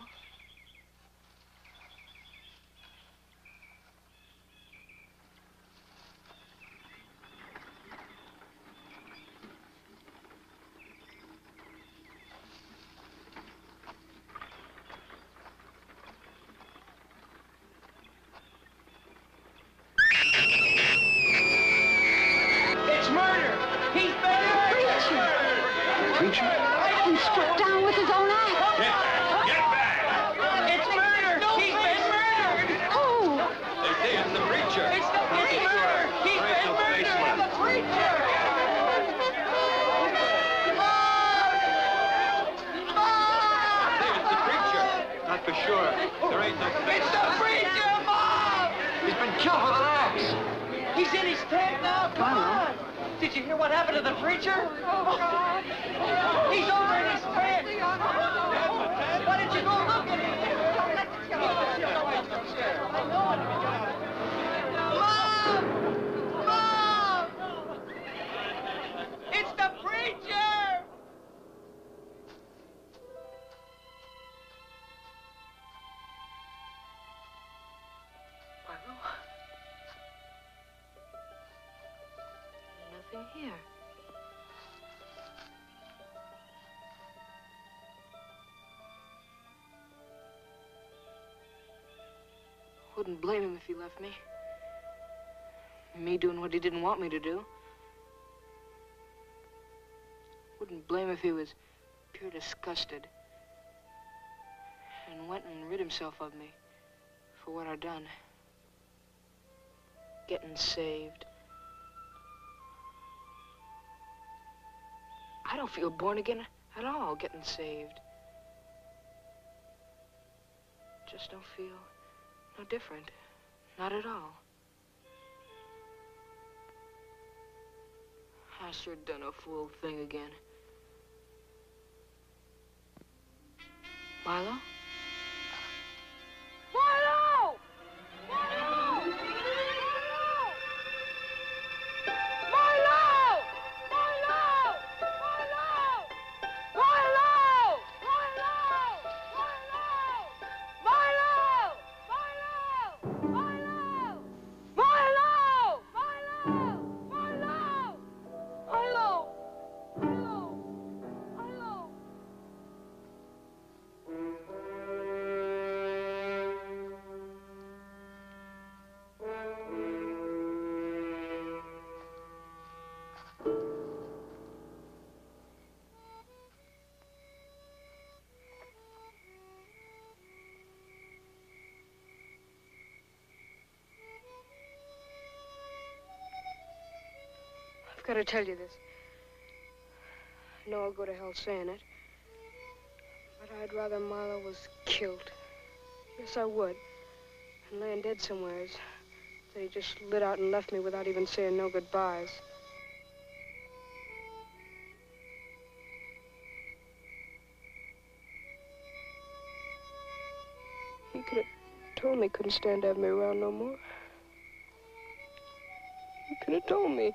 It's murder! He's been murdered! Preacher? And stripped down with his own axe. Get back! It's murder! He's been murdered! Who? They say it's the preacher. It's murder! He's been murdered! The preacher! It's the preacher. Not for sure. There ain't no It's the preacher, Mom! He's been killed with an axe. He's in his tent now. Come on. Did you hear what happened to the preacher? Oh, God. He's over in his tent. Why didn't you go look at him? Mom! Mom! It's the preacher! Milo? Nothing here. Wouldn't blame him if he left me. Me doing what he didn't want me to do. Wouldn't blame if he was pure disgusted and went and rid himself of me for what I'd done. Getting saved. I don't feel born again at all, getting saved. Just don't feel no different. Not at all. I sure done a fool thing again. Milo? Milo! Milo! Milo! Milo! Milo! Milo! I've got to tell you this. I know I'll go to hell saying it, but I'd rather Milo was killed. Yes, I would. And laying dead somewheres. That he just lit out and left me without even saying no goodbyes. He could have told me he couldn't stand to have me around no more. He could have told me.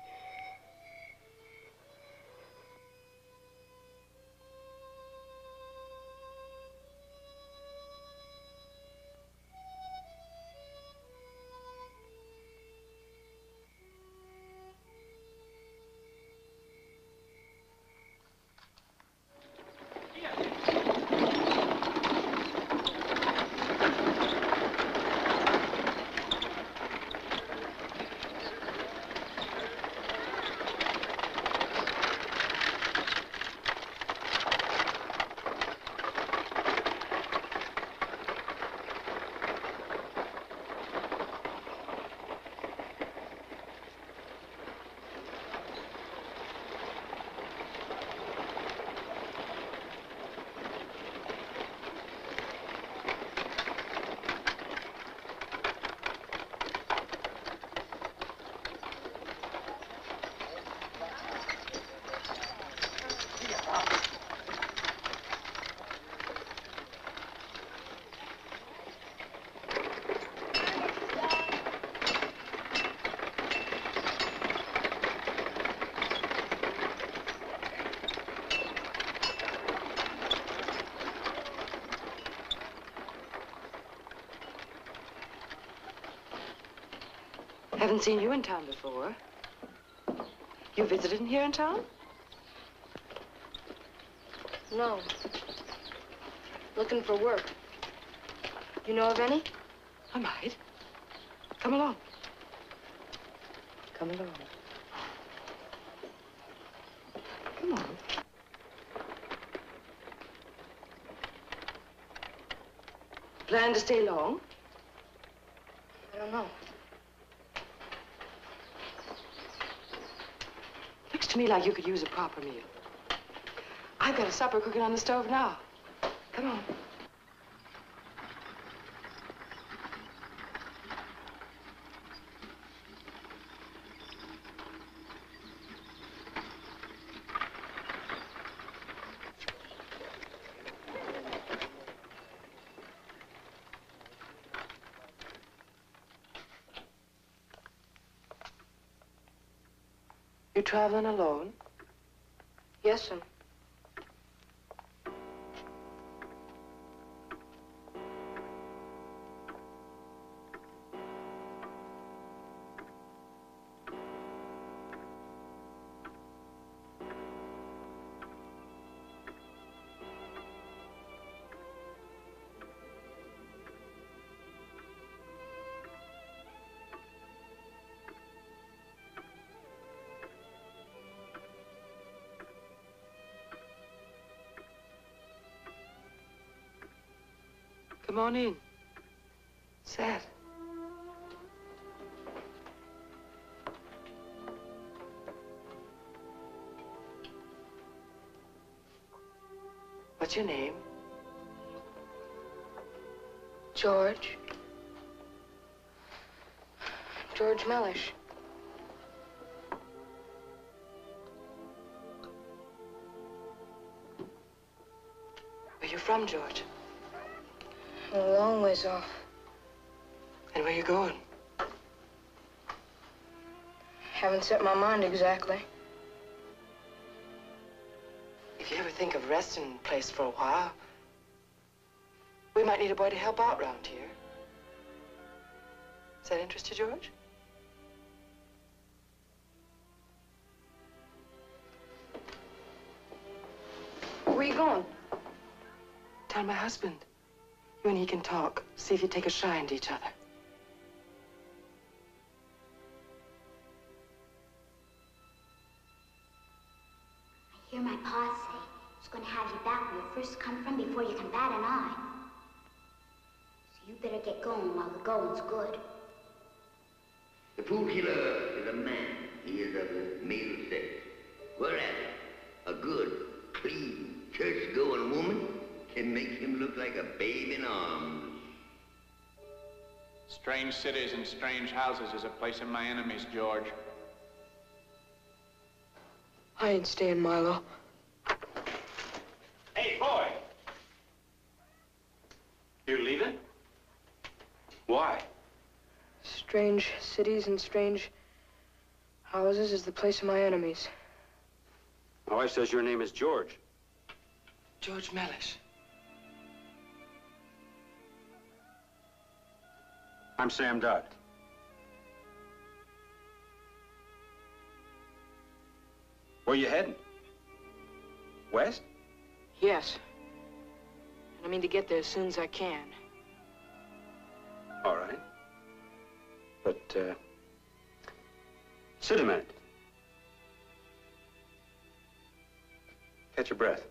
Haven't seen you in town before. You visited here in town? No. Looking for work. You know of any? I might. Come along. Come along. Come on. Plan to stay long? I don't know. Looks to me like you could use a proper meal. I've got a supper cooking on the stove now. Come on. You traveling alone? Yes, sir. Come on in. Sit. What's your name? George. George Mellish. Where you from, George? A long ways off. And where you going? Haven't set my mind exactly. If you ever think of resting in a place for a while, we might need a boy to help out round here. Does that interest you, George? Where you going? Tell my husband. You and he can talk. See if you take a shine to each other. I hear my pa say he's going to have you back where you first come from before you can bat an eye. So you better get going while the going's good. The fool killer is a man. He is of the male sex. Whereas a good, clean, church-going woman can make him look like a babe in arms. Strange cities and strange houses is a place of my enemies, George. I ain't staying, Milo. Hey, boy! You leaving? Why? Strange cities and strange houses is the place of my enemies. My wife says your name is George. George Mellish. I'm Sam Dodd. Where you heading? West? Yes. And I mean to get there as soon as I can. All right. But, sit a minute. Catch your breath.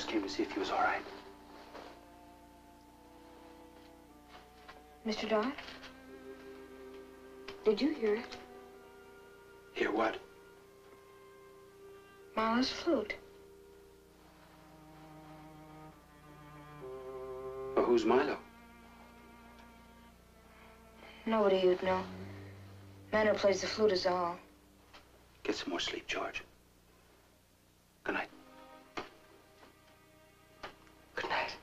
Just came to see if he was all right. Mr. Dodd? Did you hear it? Hear what? Marla's flute. Well, who's Milo? Nobody you'd know. Man who plays the flute is all. Get some more sleep, George. Good night. Good night.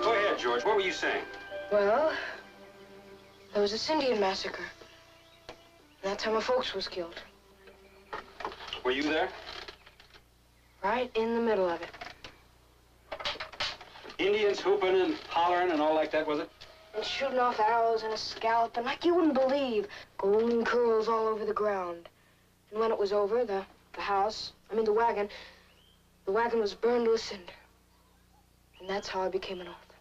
Go ahead, George. What were you saying? Well, there was this Indian massacre. And that's how my folks was killed. Were you there? Right in the middle of it. Indians whooping and hollering and all like that, was it? And shooting off arrows and a scalp, and like you wouldn't believe, golden curls all over the ground. And when it was over, the wagon was burned to a cinder. And that's how I became an author.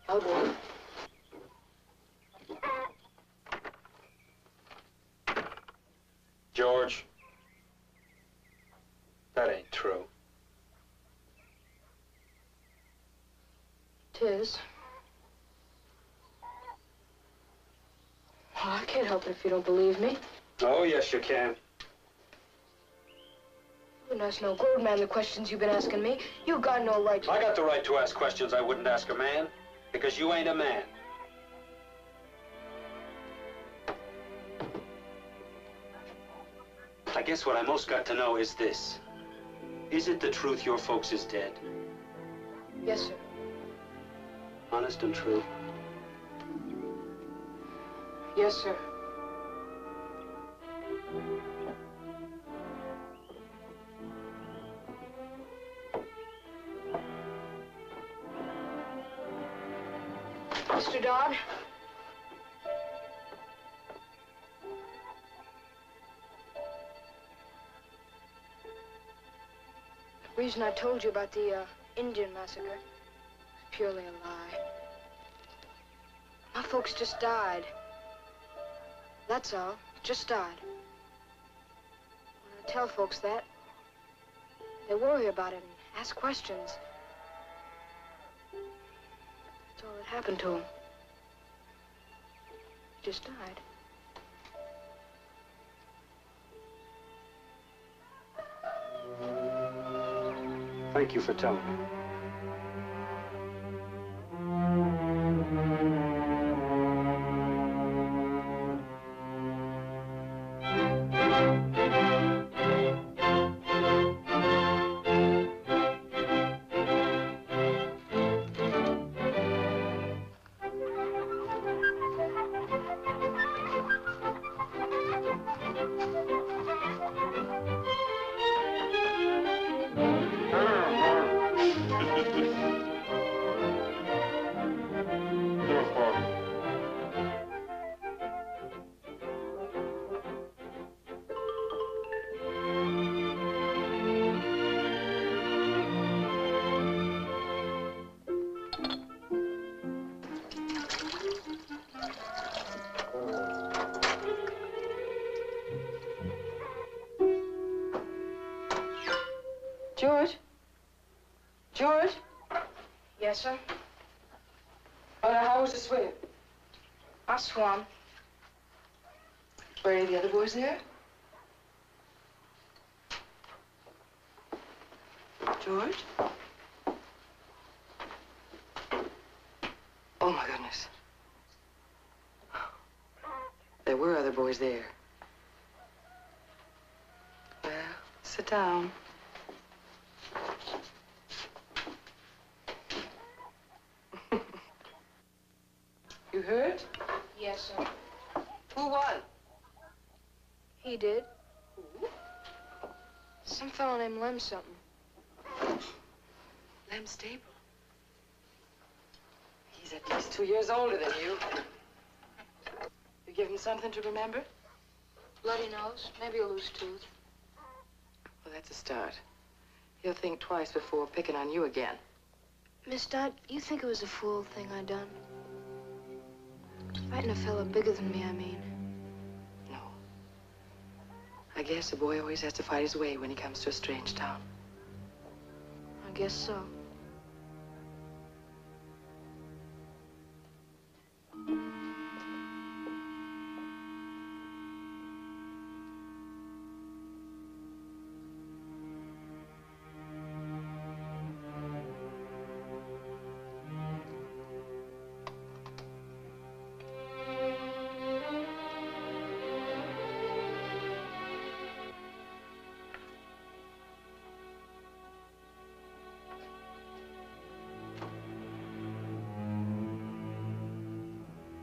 I'll go. George, that ain't true. 'Tis. Well, I can't help it if you don't believe me. Oh, yes, you can. You wouldn't ask no gold man the questions you've been asking me. You've got no right to... I got the right to ask questions I wouldn't ask a man, because you ain't a man. I guess what I most got to know is this. Is it the truth your folks is dead? Yes, sir. Honest and true? Yes, sir. Mr. Dodd? The reason I told you about the Indian massacre was purely a lie. My folks just died. That's all. Just died. When I tell folks that, they worry about it and ask questions. That's all that happened to them. He just died. Thank you for telling me. George? George? Yes, sir? How was the swim? I swam. Were any of the other boys there? George? Oh, my goodness. There were other boys there. Well, sit down. You heard? Yes, sir. Who won? He did. Who? Some fellow named Lem something. Lem Stable. He's at least 2 years older than you. You give him something to remember? Bloody nose, maybe a loose tooth. Well, that's a start. He'll think twice before picking on you again. Miss Dodd, you think it was a fool thing I done? Fighting a fella bigger than me, I mean. No. I guess a boy always has to fight his way when he comes to a strange town. I guess so.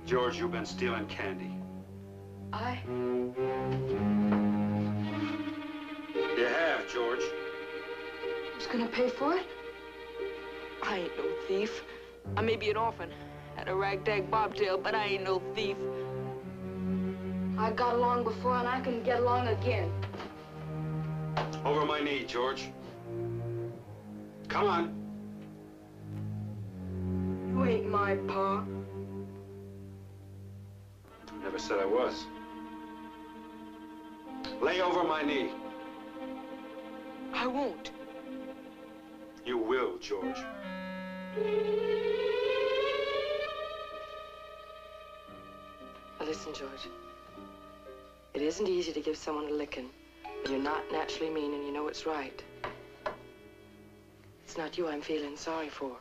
George, you've been stealing candy. I? You have, George. Who's gonna pay for it? I ain't no thief. I may be an orphan, had a ragtag bobtail, but I ain't no thief. I got along before and I can get along again. Over my knee, George. Come on. You ain't my pa. Never said I was. Lay over my knee. I won't. You will, George. Now listen, George. It isn't easy to give someone a licking when you're not naturally mean and you know it's right. It's not you I'm feeling sorry for.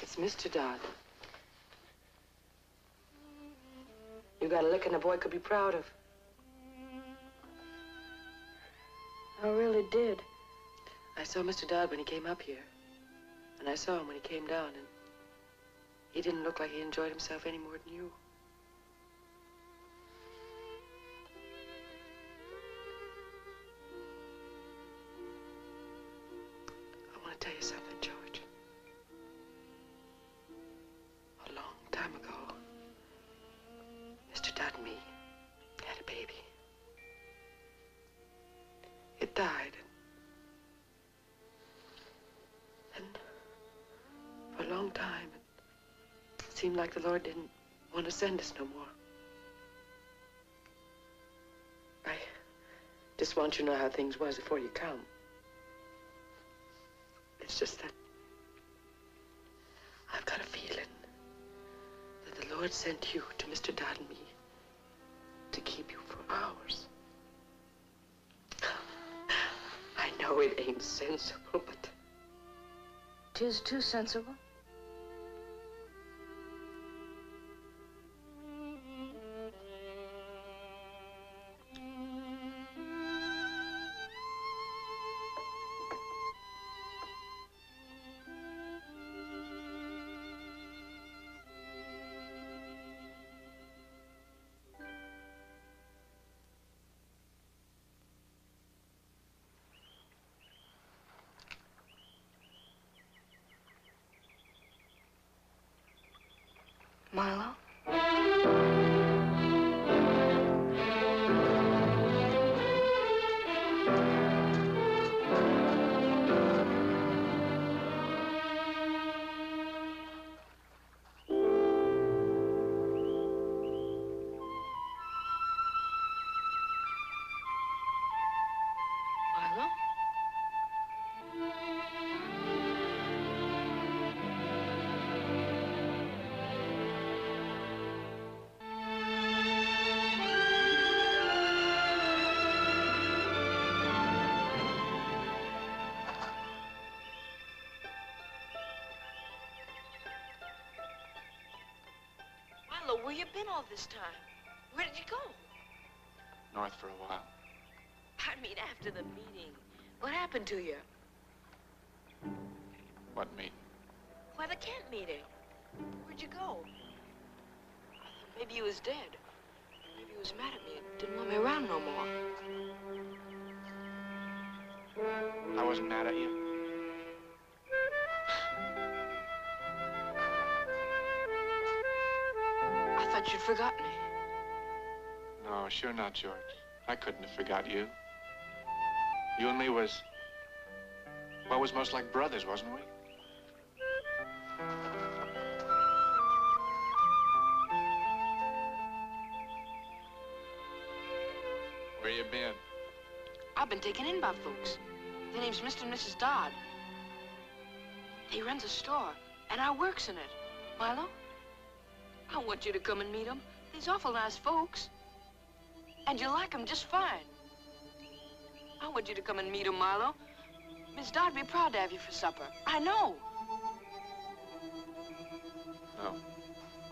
It's Mr. Dodd. You got a licking a boy could be proud of. I really did. I saw Mr. Dodd when he came up here. And I saw him when he came down, and he didn't look like he enjoyed himself any more than you. I want to tell you something, George. A long time ago, Mr. Dodd and me had a baby. It died. And for a long time, it seemed like the Lord didn't want to send us no more. I just want you to know how things was before you come. It's just that I've got a feeling that the Lord sent you to Mr. Dodd and me to keep you for hours. I know it ain't sensible, but... 'Tis too sensible. Milo? Milo? Milo, where you been all this time? Where did you go? North for a while. I mean, after the meeting. What happened to you? What meeting? Why, the camp meeting. Where'd you go? I thought maybe you was dead. Maybe you was mad at me and didn't want me around no more. I wasn't mad at you. I thought you'd forgotten me. No, sure not, George. I couldn't have forgot you. You and me was... well, was most like brothers, wasn't we? Where you been? I've been taken in by folks. Their name's Mr. and Mrs. Dodd. He runs a store, and I works in it. Milo, I want you to come and meet them. These awful nice folks. And you'll like them just fine. I want you to come and meet them, Milo. Miss Dodd'd be proud to have you for supper. I know. No.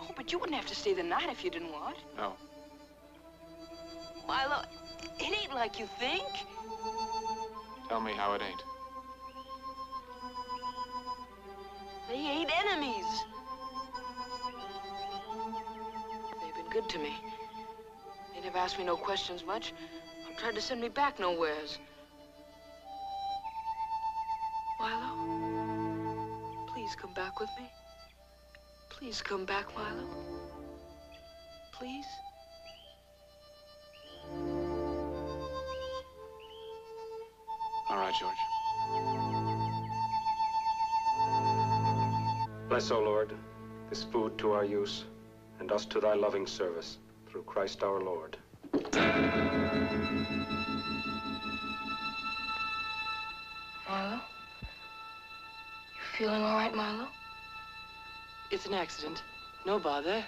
Oh, but you wouldn't have to stay the night if you didn't want. No. Milo, it ain't like you think. Tell me how it ain't. They ain't enemies. They've been good to me. They never asked me no questions much, or tried to send me back nowheres. Milo, please come back with me. Please come back, Milo. Please. All right, George. Bless, O Lord, this food to our use, and us to thy loving service, through Christ our Lord. Milo? You feeling all right, Milo? It's an accident. No bother.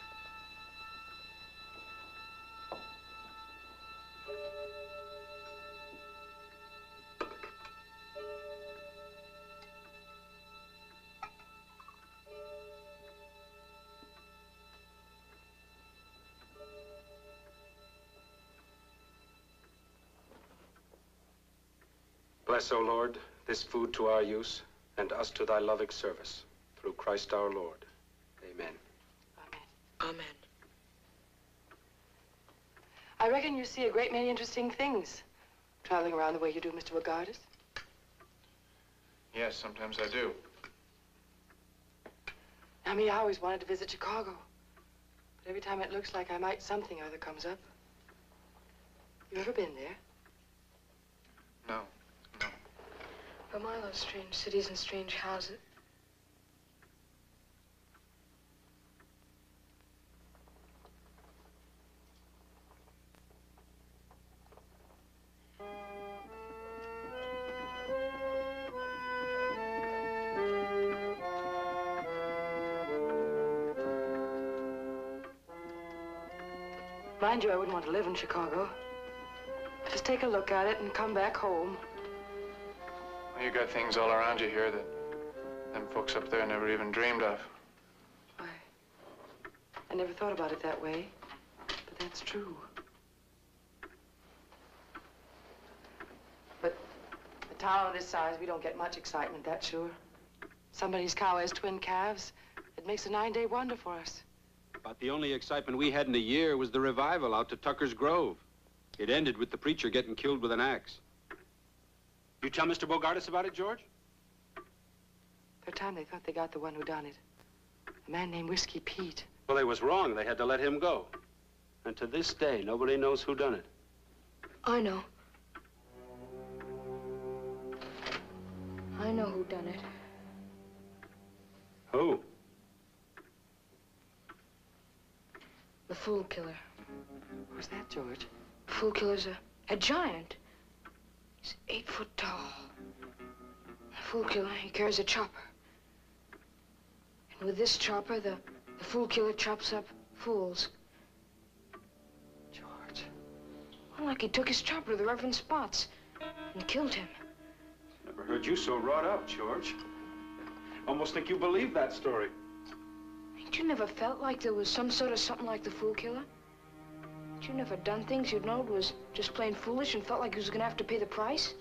Bless, O Lord, this food to our use, and us to thy loving service, through Christ our Lord. Amen. Amen. I reckon you see a great many interesting things traveling around the way you do, Mr. Bogardus. Yes, sometimes I do. I mean, I always wanted to visit Chicago. But every time it looks like I might, something or other comes up. You ever been there? No. But Milo, strange cities and strange houses. Mind you, I wouldn't want to live in Chicago. Just take a look at it and come back home. Well, you got things all around you here that them folks up there never even dreamed of. I never thought about it that way, but that's true. But a town of this size, we don't get much excitement, that's sure. Somebody's cow has twin calves. It makes a 9-day wonder for us. But the only excitement we had in a year was the revival out to Tucker's Grove. It ended with the preacher getting killed with an axe. You tell Mr. Bogardus about it, George? For a time, they thought they got the one who done it. A man named Whiskey Pete. Well, they was wrong. They had to let him go. And to this day, nobody knows who done it. I know. I know who done it. Who? The Fool Killer. Who's that, George? The Fool Killer's a giant. He's 8 foot tall. The Fool Killer, he carries a chopper. And with this chopper, the Fool Killer chops up fools. George. Well, like he took his chopper to the Reverend Spots and killed him. Never heard you so wrought up, George. Almost think you believe that story. Ain't you never felt like there was some sort of something like the Fool Killer? Ain't you never done things you'd knowed was just plain foolish and felt like you was gonna have to pay the price?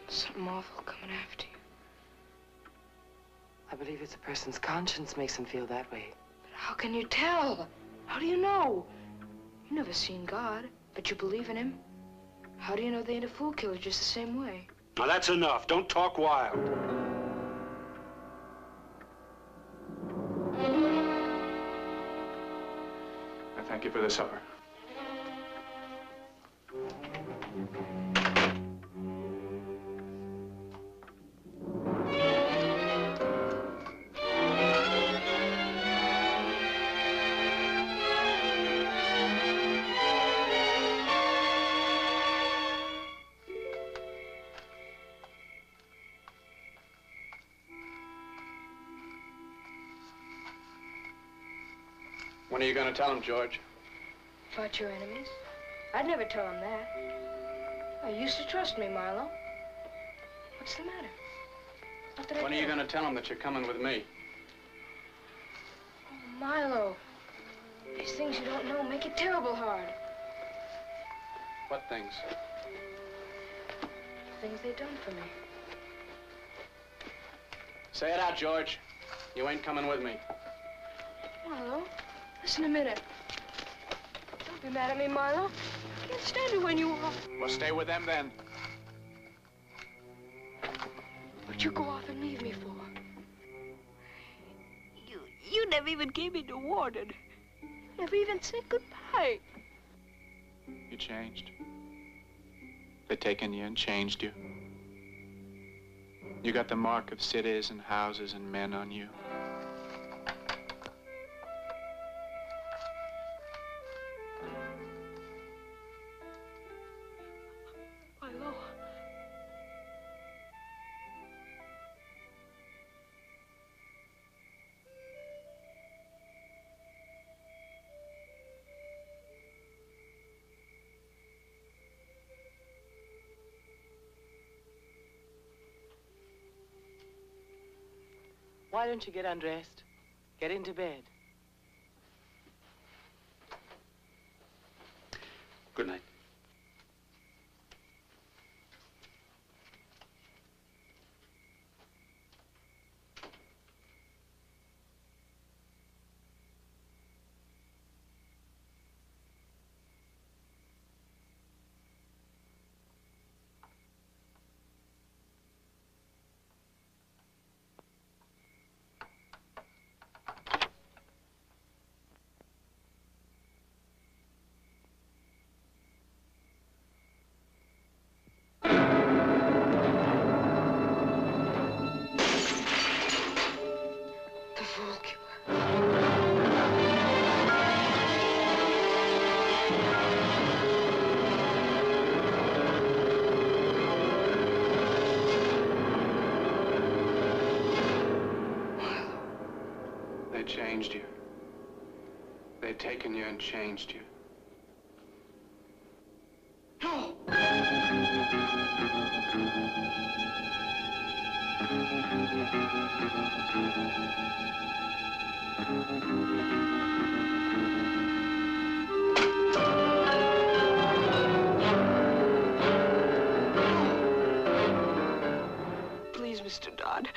Something awful coming after you. I believe it's a person's conscience makes him feel that way. But how can you tell? How do you know? You never seen God, but you believe in him. How do you know they ain't a Fool Killer just the same way? Now, that's enough. Don't talk wild. I thank you for the supper. When are you going to tell him, George? About your enemies? I'd never tell them that. You used to trust me, Milo. What's the matter? What did I do? When are you going to tell him that you're coming with me? Oh, Milo. These things you don't know make it terrible hard. What things? The things they've done for me. Say it out, George. You ain't coming with me. Milo, listen a minute. Don't be mad at me, Milo. I can't stand it when you are. Well, stay with them then. What'd you go off and leave me for? You never even gave me the warning. Never even said goodbye. You changed. They taken you and changed you. You got the mark of cities and houses and men on you. Milo. Why don't you get undressed? Get into bed. Good night. They changed you. They'd taken you and changed you. Please, Mr. Dodd.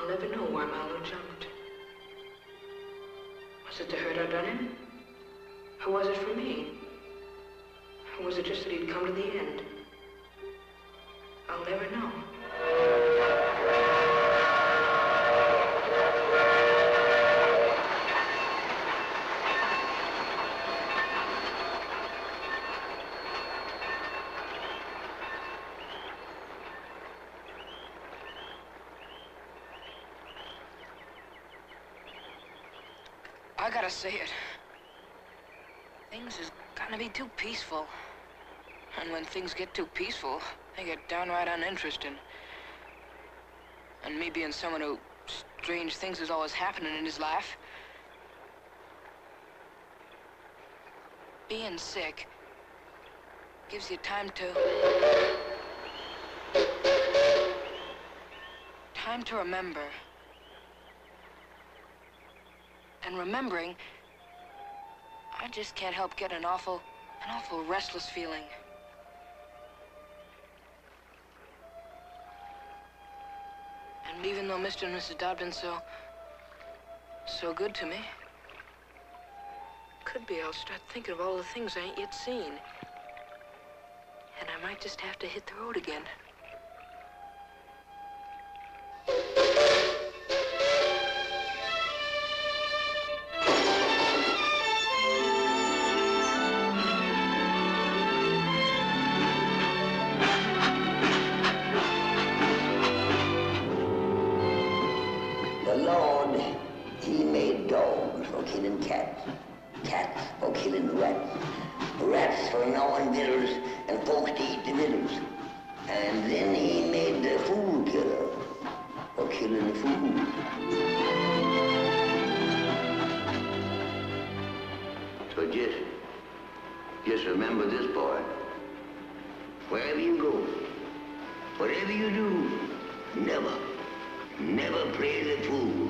I'll never know why Milo jumped. Was it the hurt I'd done him? Or was it for me? Or was it just that he'd come to the end? I'll never know. I gotta say it. Things has gotten to be too peaceful. And when things get too peaceful, they get downright uninteresting. And me being someone who strange things is always happening in his life. Being sick gives you time to remember. And remembering, I just can't help getting an awful restless feeling. And even though Mr. and Mrs. Dodd been so good to me, could be I'll start thinking of all the things I ain't yet seen. And I might just have to hit the road again. The Lord, he made dogs for killing cats, cats for killing rats, rats for gnawing victuals, and folks to eat the victuals. And then he made the fool killer for killing fools. So just remember this, boy. Wherever you go, whatever you do, never play the fool.